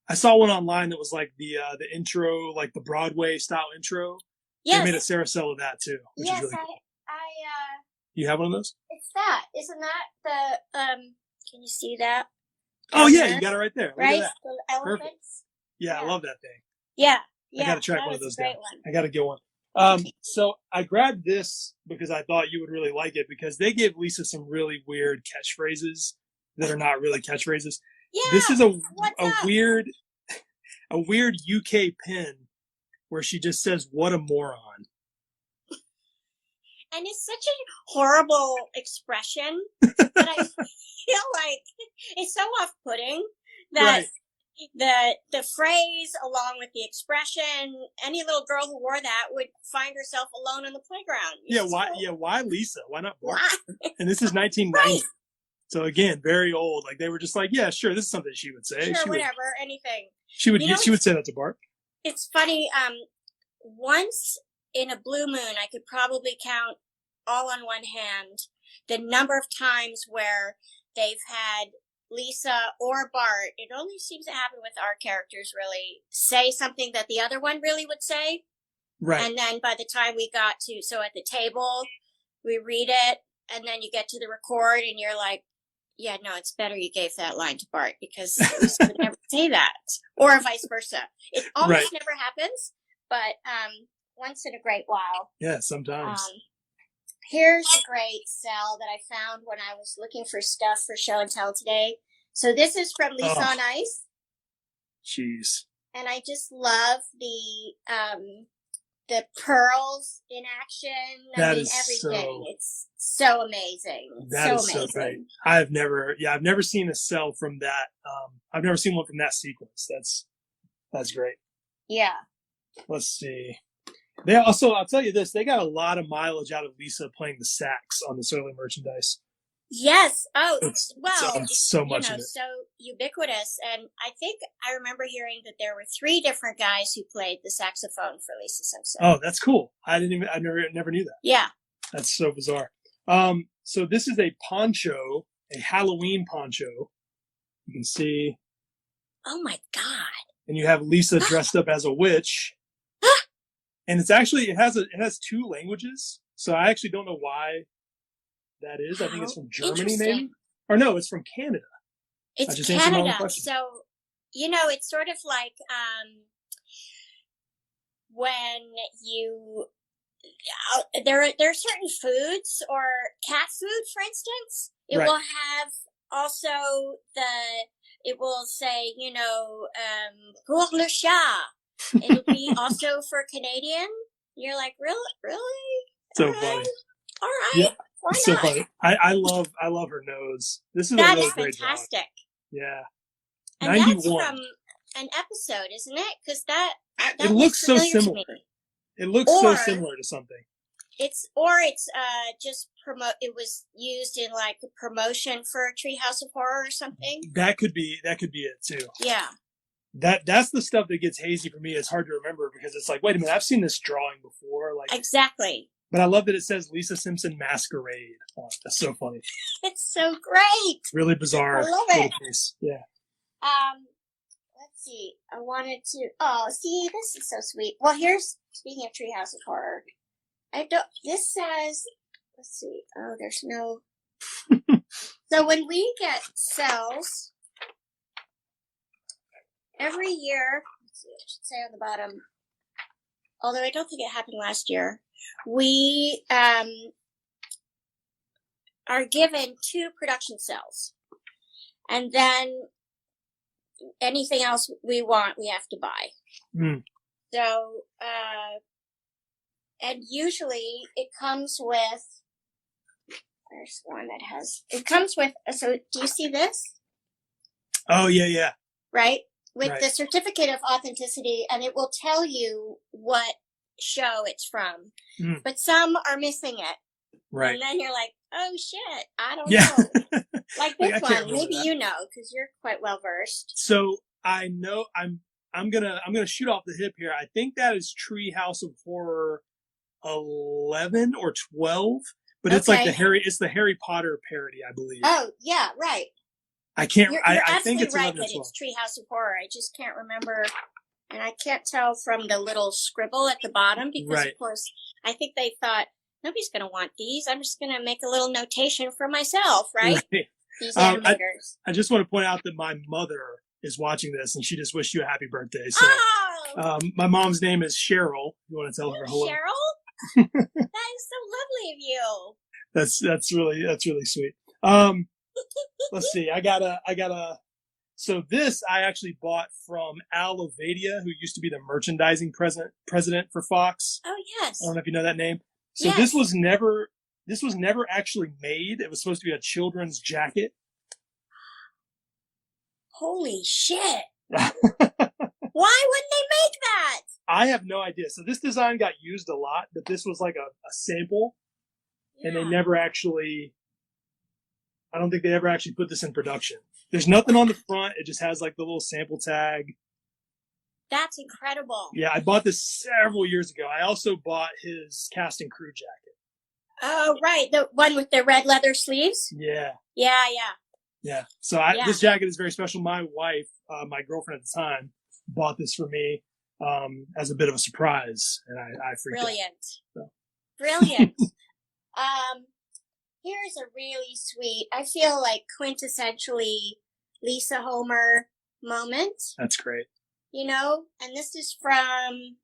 I saw one online that was like the intro, like the Broadway style intro. Yes. They made a Saracel of that too. Which is really cool. You have one of those? It's that. Isn't that the can you see that? Oh yeah, you got it right there. Right? Look at that. The elephants? Yeah, I love that thing. Yeah. I gotta track one of those down. One. I gotta get one. So I grabbed this because I thought you would really like it because they gave Lisa some really weird catchphrases that are not really catchphrases. Yeah. This is a weird UK pin where she just says, "What a moron." And it's such a horrible expression that I feel like it's so off-putting that the phrase along with the expression, any little girl who wore that would find herself alone on the playground. Why Lisa? Why not Bart? And this is 1990. Right. So again, very old. Like they were just like, yeah, sure, this is something she would say. Sure, whatever, anything. She would say that to Bart. It's funny, once in a blue moon I could probably count all on one hand the number of times where they've had Lisa or Bart, it only seems to happen with our characters really, say something that the other one really would say. Right. And then by the time we got so at the table, we read it, and then you get to the record, and you're like, yeah, no, it's better you gave that line to Bart, because Lisa would never say that. Or vice versa. It almost never happens, but once in a great while. Yeah, sometimes. Here's a great cell that I found when I was looking for stuff for show and tell today. So this is from Lisa on Ice. Jeez. And I just love the the pearls in action. That I mean, is everything. It's so amazing. That is so so amazing. great. I've never seen a cell from that. I've never seen one from that sequence. That's great. Yeah. Let's see. They also, I'll tell you this, they got a lot of mileage out of Lisa playing the sax on this early merchandise. Yes. Oh, It's so much of it. so ubiquitous. And I think I remember hearing that there were 3 different guys who played the saxophone for Lisa Simpson. Oh, that's cool. I never knew that. Yeah. That's so bizarre. So this is a poncho, a Halloween poncho. You can see. Oh my God. And you have Lisa dressed up as a witch. And it has 2 languages. So I actually don't know why that is. I think it's from Germany, maybe. Or no, it's from Canada. It's Canada. So, it's sort of like when you there are certain foods, or cat food, for instance. It will have also it will say, pour le chat. It'll be also for Canadian. You're like, really? So funny. All right. Yeah. Why so not? Funny. I love her nose. This is that a really is great fantastic. drawing. Yeah. And 91. that's from an episode, isn't it? Because that it looks so similar. To me. It looks so similar to something. It's just it was used in like a promotion for Treehouse of Horror or something. That could be it too. Yeah. That's the stuff that gets hazy for me. It's hard to remember because it's like, wait a minute, I've seen this drawing before. Like exactly. But I love that it says Lisa Simpson Masquerade on it. That's so funny. It's so great. Really bizarre. I love it. Piece. Yeah. Let's see. I wanted to. Oh, see, this is so sweet. Well, speaking of Treehouse of Horror. This says. Let's see. Oh, there's no. So when we get cells every year, let's see, I should say on the bottom. Although I don't think it happened last year. We are given 2 production cells. And then anything else we want, we have to buy. Mm. So, and usually it comes with, there's one that it comes with, so do you see this? Oh, yeah. Right? With the certificate of authenticity, and it will tell you what show it's from. Mm. But some are missing it. Right. And then you're like, oh shit, I don't know. Like this one, maybe you know, because you're quite well versed. So I know I'm gonna shoot off the hip here. I think that is Treehouse of Horror 11 or 12, but it's like the Harry Potter parody, I believe. Oh yeah, right. I can't. You're I think it's right that it's Treehouse of Horror. I just can't remember, and I can't tell from the little scribble at the bottom because, of course, I think they thought nobody's going to want these. I'm just going to make a little notation for myself, right? These animators. I just want to point out that my mother is watching this, and she just wished you a happy birthday. So, my mom's name is Cheryl. You want to tell her hello? Cheryl? That is so lovely of you. That's really sweet. Let's see. I gotta. So this I actually bought from Al Ovadia, who used to be the merchandising president for Fox. Oh yes. I don't know if you know that name. So this was never actually made. It was supposed to be a children's jacket. Holy shit. Why wouldn't they make that? I have no idea. So this design got used a lot, but this was like a sample. Yeah. And they never actually, I don't think they ever actually put this in production. There's nothing on the front. It just has like the little sample tag. That's incredible. Yeah, I bought this several years ago. I also bought his cast and crew jacket. Oh, right. The one with the red leather sleeves? Yeah. Yeah. So this jacket is very special. My wife, my girlfriend at the time, bought this for me as a bit of a surprise, and I freaked out. Brilliant. Here's a really sweet, I feel like quintessentially Lisa Homer moment. That's great. You know, and this is from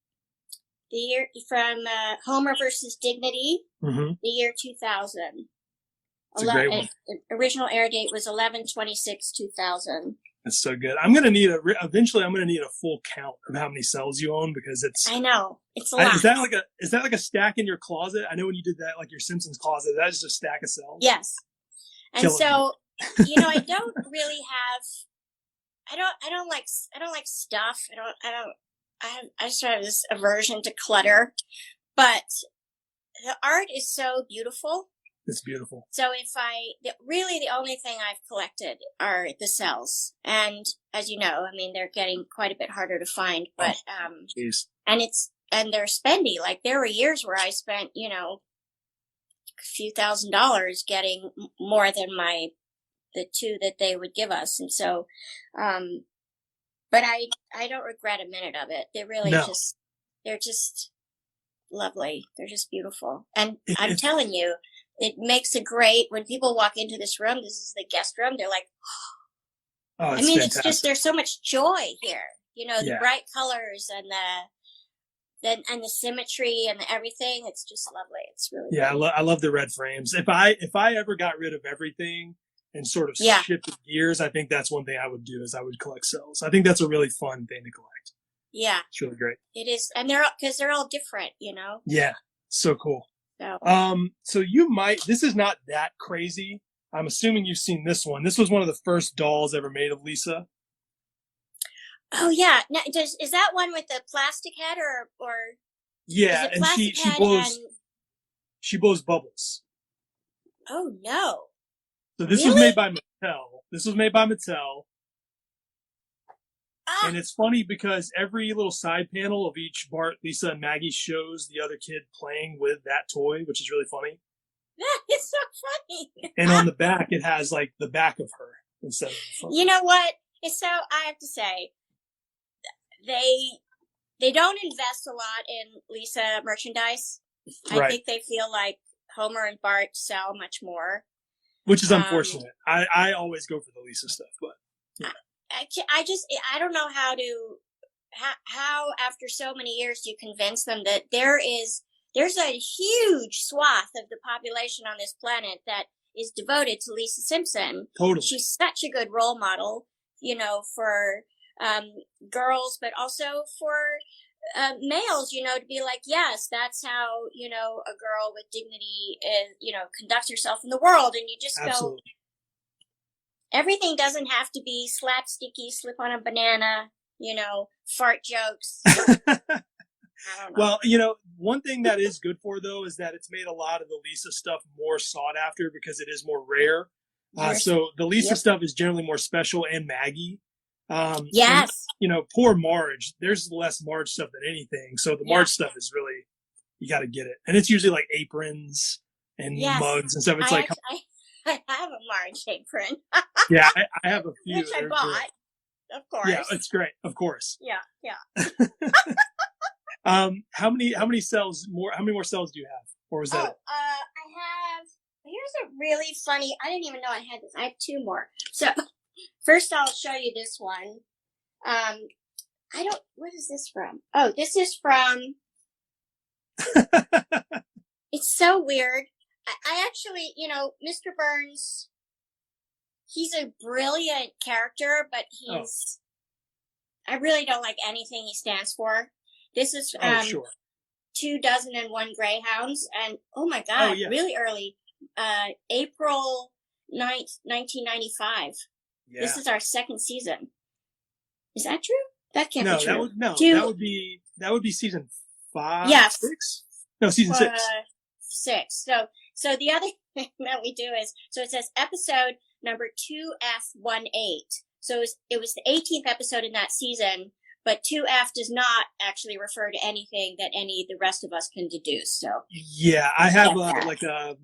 Homer versus Dignity, the year 2000. It's a great one. The original air date was 11/26/2000. It's so good. I'm gonna need eventually. I'm gonna need a full count of how many cells you own because it's. I know it's a lot. Is that like a stack in your closet? I know when you did that, like your Simpsons closet, that's just a stack of cells. Yes, and Killing so I don't really have. I don't like stuff. I just have this aversion to clutter, but the art is so beautiful. It's beautiful. So really the only thing I've collected are the cells. And as you know, I mean, they're getting quite a bit harder to find, but, and they're spendy. Like there were years where I spent, a few $1,000s getting more than the two that they would give us. And so, but I don't regret a minute of it. They really they're just lovely. They're just beautiful. And I'm telling you, it makes a great, when people walk into this room, this is the guest room, they're like, oh, I mean, it's just, there's so much joy here, the bright colors and the symmetry and everything. It's just lovely. It's really great. I love the red frames. If I ever got rid of everything and sort of shifted gears, I think that's one thing I would do is I would collect cells. I think that's a really fun thing to collect. Yeah. It's really great. It is. And because they're all different, Yeah. So cool. So. So this is not that crazy. I'm assuming you've seen this one. This was one of the first dolls ever made of Lisa. Oh yeah. Now, is that one with the plastic head or? Yeah, and she blows bubbles. Oh no. So this was made by Mattel. And it's funny because every little side panel of each Bart, Lisa, and Maggie shows the other kid playing with that toy, which is really funny. It's so funny. And on the back, it has like the back of her instead of the front. You know what? I have to say, they don't invest a lot in Lisa merchandise. I think they feel like Homer and Bart sell much more. Which is unfortunate. I always go for the Lisa stuff, but. Yeah. I don't know how after so many years do you convince them that there's a huge swath of the population on this planet that is devoted to Lisa Simpson. Totally. She's such a good role model, for girls, but also for males, to be like, yes, that's how, a girl with dignity is, conducts herself in the world. And you just Absolutely. go, everything doesn't have to be slapsticky, slip on a banana, fart jokes. I don't know. Well, one thing that is good for, though, is that it's made a lot of the Lisa stuff more sought after because it is more rare. So the Lisa stuff is generally more special, and Maggie. Yes. And, poor Marge. There's less Marge stuff than anything. So the Marge stuff is really, you got to get it. And it's usually like aprons and mugs and stuff. It's I have a Marge apron. Yeah, I have a few. Which I bought, of course. Yeah, it's great. Of course. Yeah. How many more cells do you have? Or was that it? Here's a really funny, I didn't even know I had this. I have two more. So, first I'll show you this one. What is this from? Oh, this is from, it's so weird. I actually, Mr. Burns, he's a brilliant character, but I really don't like anything he stands for. This is 201 Greyhounds, and oh my God, really early, April 9th, 1995. Yeah. This is our second season. Is that true? That can't be true. That would be season 5. Yes. 6? No, season 6. 6. So the other thing that we do is, so it says episode number 2F18. So it was the 18th episode in that season, but 2F does not actually refer to anything that the rest of us can deduce. So yeah, I have a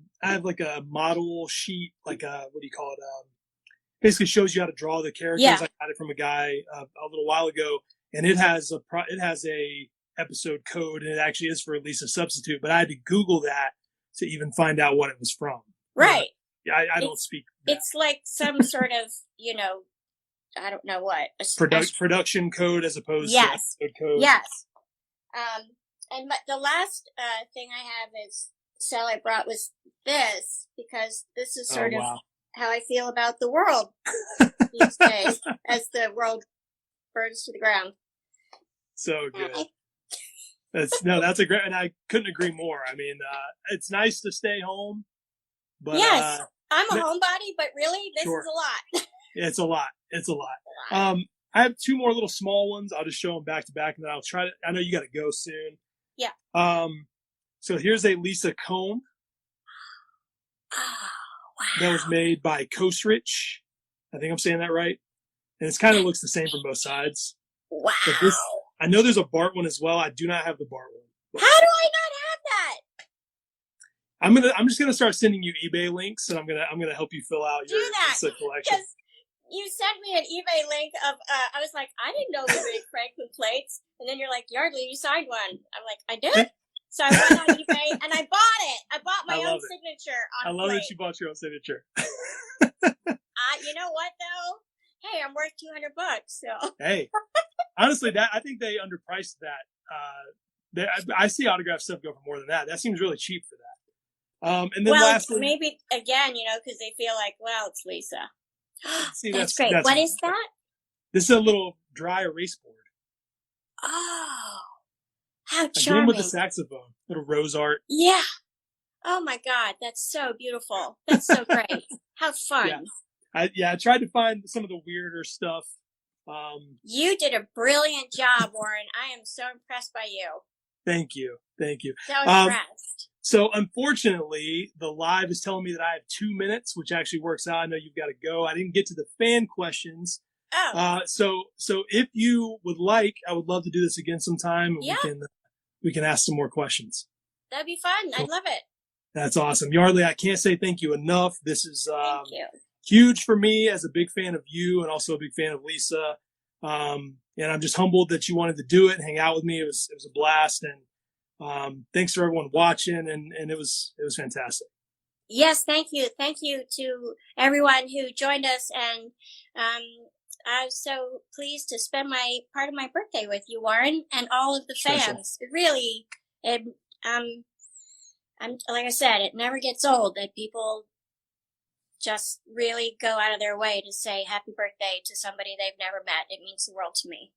model sheet, like what do you call it? Basically shows you how to draw the characters. Yeah. I got it from a guy a little while ago, and it has a episode code, and it actually is for Lisa Substitute. But I had to Google that to even find out what it was from. Right. I don't speak. It's like some sort of, I don't know what. Production code as opposed to episode code. Yes. And the last thing I have is cell I brought was this, because this is sort of how I feel about the world these days. as the world burns to the ground. So good. That's a great, and I couldn't agree more. I mean, it's nice to stay home, but yes, I'm a homebody, but really, this sure. is a lot. It's a lot. It's a lot. I have two more little small ones. I'll just show them back to back, and then I'll try to. I know you got to go soon. Yeah. So here's a Lisa comb. Oh, wow. That was made by Coastrich. I think I'm saying that right. And it kind of looks the same from both sides. Wow. But this, I know there's a Bart one as well. I do not have the Bart one. How do I not have that? I'm just gonna start sending you eBay links, and I'm gonna help you fill out your Lisa collection. You sent me an eBay link of, I was like, I didn't know we made Franklin plates. And then you're like, Yeardley, you signed one. I'm like, I did? So I went on eBay and I bought it. I bought my own signature on I love plate. that you bought your own signature. You know what, though? Hey, I'm worth $200, so. Hey, honestly, I think they underpriced that. I see autograph stuff go for more than that. That seems really cheap for that. And then lastly, maybe, again, because they feel like, well, it's Lisa. See, that's great. What is that? This is a little dry erase board. Oh, how charming. Again with the saxophone. Little rose art. Yeah. Oh, my God. That's so beautiful. That's so great. How fun. Yeah. I tried to find some of the weirder stuff. You did a brilliant job, Warren. I am so impressed by you. Thank you. So impressed. So unfortunately, the live is telling me that I have 2 minutes, which actually works out. I know you've got to go. I didn't get to the fan questions. Oh. So if you would like, I would love to do this again sometime. Yeah. We can ask some more questions. That'd be fun. I'd love it. That's awesome. Yeardley, I can't say thank you enough. This is thank you. Huge for me as a big fan of you and also a big fan of Lisa. And I'm just humbled that you wanted to do it and hang out with me. It was a blast. And thanks for everyone watching. And it was fantastic. Yes, thank you. Thank you to everyone who joined us. And I was so pleased to spend part of my birthday with you, Warren, and all of the fans. It really, I'm like I said, it never gets old that people just really go out of their way to say happy birthday to somebody they've never met. It means the world to me.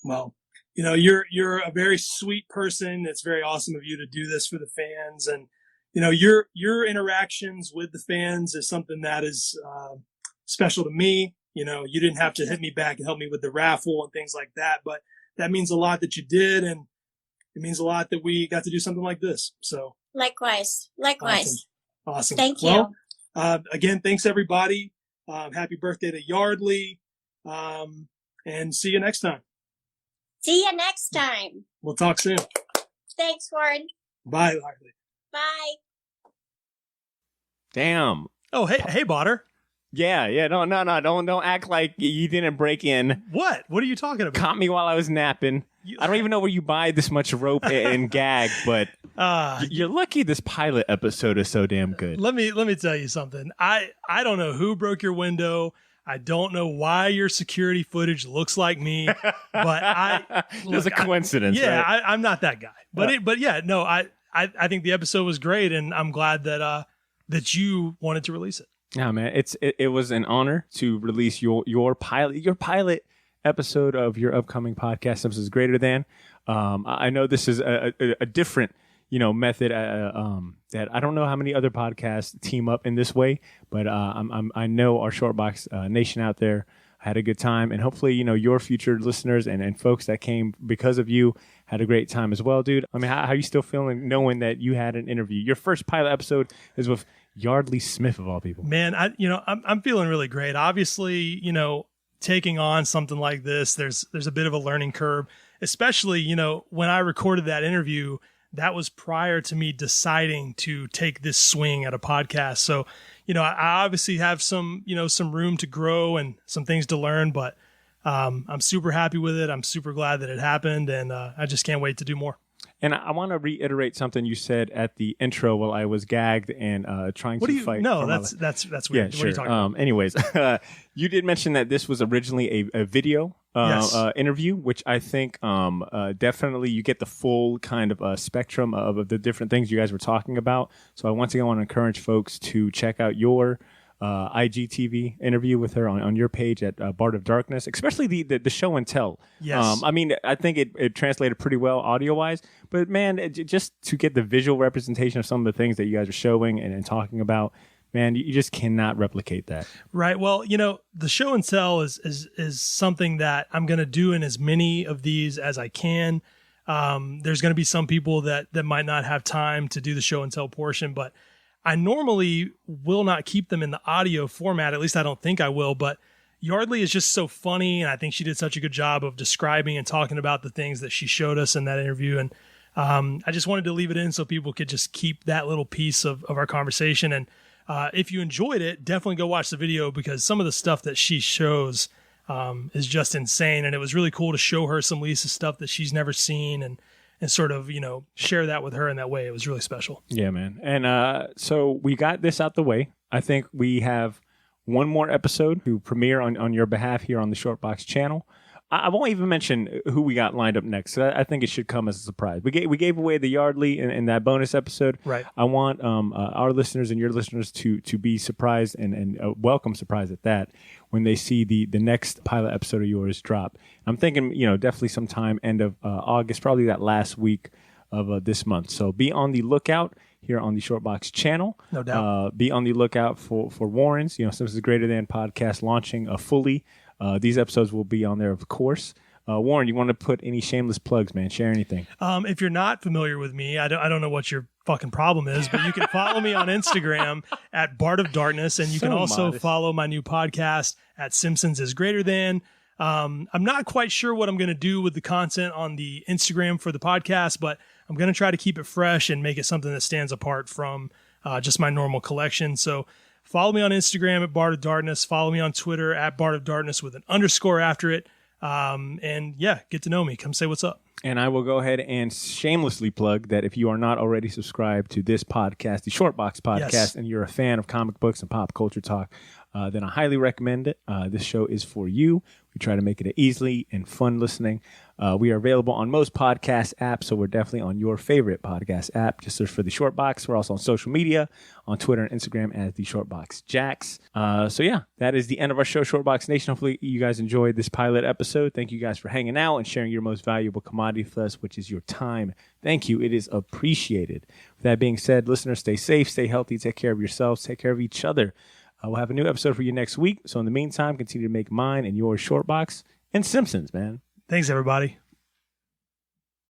Well, you're a very sweet person. It's very awesome of you to do this for the fans. And, your interactions with the fans is something that is special to me. You didn't have to hit me back and help me with the raffle and things like that, but that means a lot that you did. And it means a lot that we got to do something like this. So likewise. Awesome. Thank you. Well, again, thanks everybody. Happy birthday to Yeardley. And see you next time. See you next time. We'll talk soon. Thanks, Warren. Bye, Yeardley. Bye. Damn. Oh, hey, Botter. Yeah. No. Don't act like you didn't break in. What? What are you talking about? Caught me while I was napping. I don't even know where you buy this much rope and gag, but you're lucky this pilot episode is so damn good. Let me tell you something. I don't know who broke your window. I don't know why your security footage looks like me, but there's a coincidence. Right? I'm not that guy. I think the episode was great, and I'm glad that you wanted to release it. Yeah, man, it was an honor to release your pilot episode of your upcoming podcast. Simpsons Greater Than. I know this is a different method that I don't know how many other podcasts team up in this way, but I know our Shortbox Nation out there had a good time, and hopefully your future listeners and folks that came because of you had a great time as well, dude. I mean, how are you still feeling knowing that you had an interview? Your first pilot episode is with Yeardley Smith of all people. Man, I'm feeling really great. Obviously, taking on something like this, there's a bit of a learning curve, especially when I recorded that interview. That was prior to me deciding to take this swing at a podcast. So, I obviously have some room to grow and some things to learn, but I'm super happy with it. I'm super glad that it happened, and I just can't wait to do more. And I want to reiterate something you said at the intro while I was gagged and trying to fight. No, that's weird. Yeah, sure. What are you talking about? Anyways, you did mention that this was originally a video interview, which I think definitely you get the full kind of spectrum of the different things you guys were talking about. So I once again want to encourage folks to check out your IGTV interview with her on your page at Bard of Darkness, especially the show and tell. Yes. I mean, I think it translated pretty well audio-wise, but man, just to get the visual representation of some of the things that you guys are showing and talking about, man, you just cannot replicate that. Right. Well, the show and tell is something that I'm going to do in as many of these as I can. There's going to be some people that might not have time to do the show and tell portion, but I normally will not keep them in the audio format. At least I don't think I will, but Yeardley is just so funny. And I think she did such a good job of describing and talking about the things that she showed us in that interview. And I just wanted to leave it in so people could just keep that little piece of our conversation. And if you enjoyed it, definitely go watch the video, because some of the stuff that she shows is just insane. And it was really cool to show her some Lisa stuff that she's never seen and sort of, share that with her in that way. It was really special. Yeah, man. And so we got this out the way. I think we have one more episode to premiere on your behalf here on the Shortbox channel. I won't even mention who we got lined up next. I think it should come as a surprise. We gave away the Yeardley in that bonus episode. Right. I want our listeners and your listeners to be surprised and welcome surprised at that when they see the next pilot episode of yours drop. I'm thinking, definitely sometime end of August, probably that last week of this month. So be on the lookout here on the Shortbox channel. No doubt. Be on the lookout for Warren's, Simpsons Greater Than podcast launching fully. These episodes will be on there, of course. Warren, you want to put any shameless plugs, man? Share anything. If you're not familiar with me, I don't know what your fucking problem is, but you can follow me on Instagram at Bard of Darkness, and you can also follow my new podcast at Simpsons is Greater Than. I'm not quite sure what I'm going to do with the content on the Instagram for the podcast, but I'm going to try to keep it fresh and make it something that stands apart from just my normal collection. So follow me on Instagram at Bard of Darkness. Follow me on Twitter at Bard of Darkness with an underscore after it. And yeah, get to know me. Come say what's up. And I will go ahead and shamelessly plug that if you are not already subscribed to this podcast, the Shortbox podcast, Yes. and you're a fan of comic books and pop culture talk, then I highly recommend it. This show is for you. We try to make it easily and fun listening. We are available on most podcast apps, so we're definitely on your favorite podcast app. Just search for The Shortbox. We're also on social media, on Twitter and Instagram as The Shortbox Jacks. So yeah, that is the end of our show, Shortbox Nation. Hopefully you guys enjoyed this pilot episode. Thank you guys for hanging out and sharing your most valuable commodity with us, which is your time. Thank you. It is appreciated. With that being said, listeners, stay safe, stay healthy, take care of yourselves, take care of each other. We'll have a new episode for you next week. So in the meantime, continue to make mine and yours Shortbox and Simpsons, man. Thanks, everybody.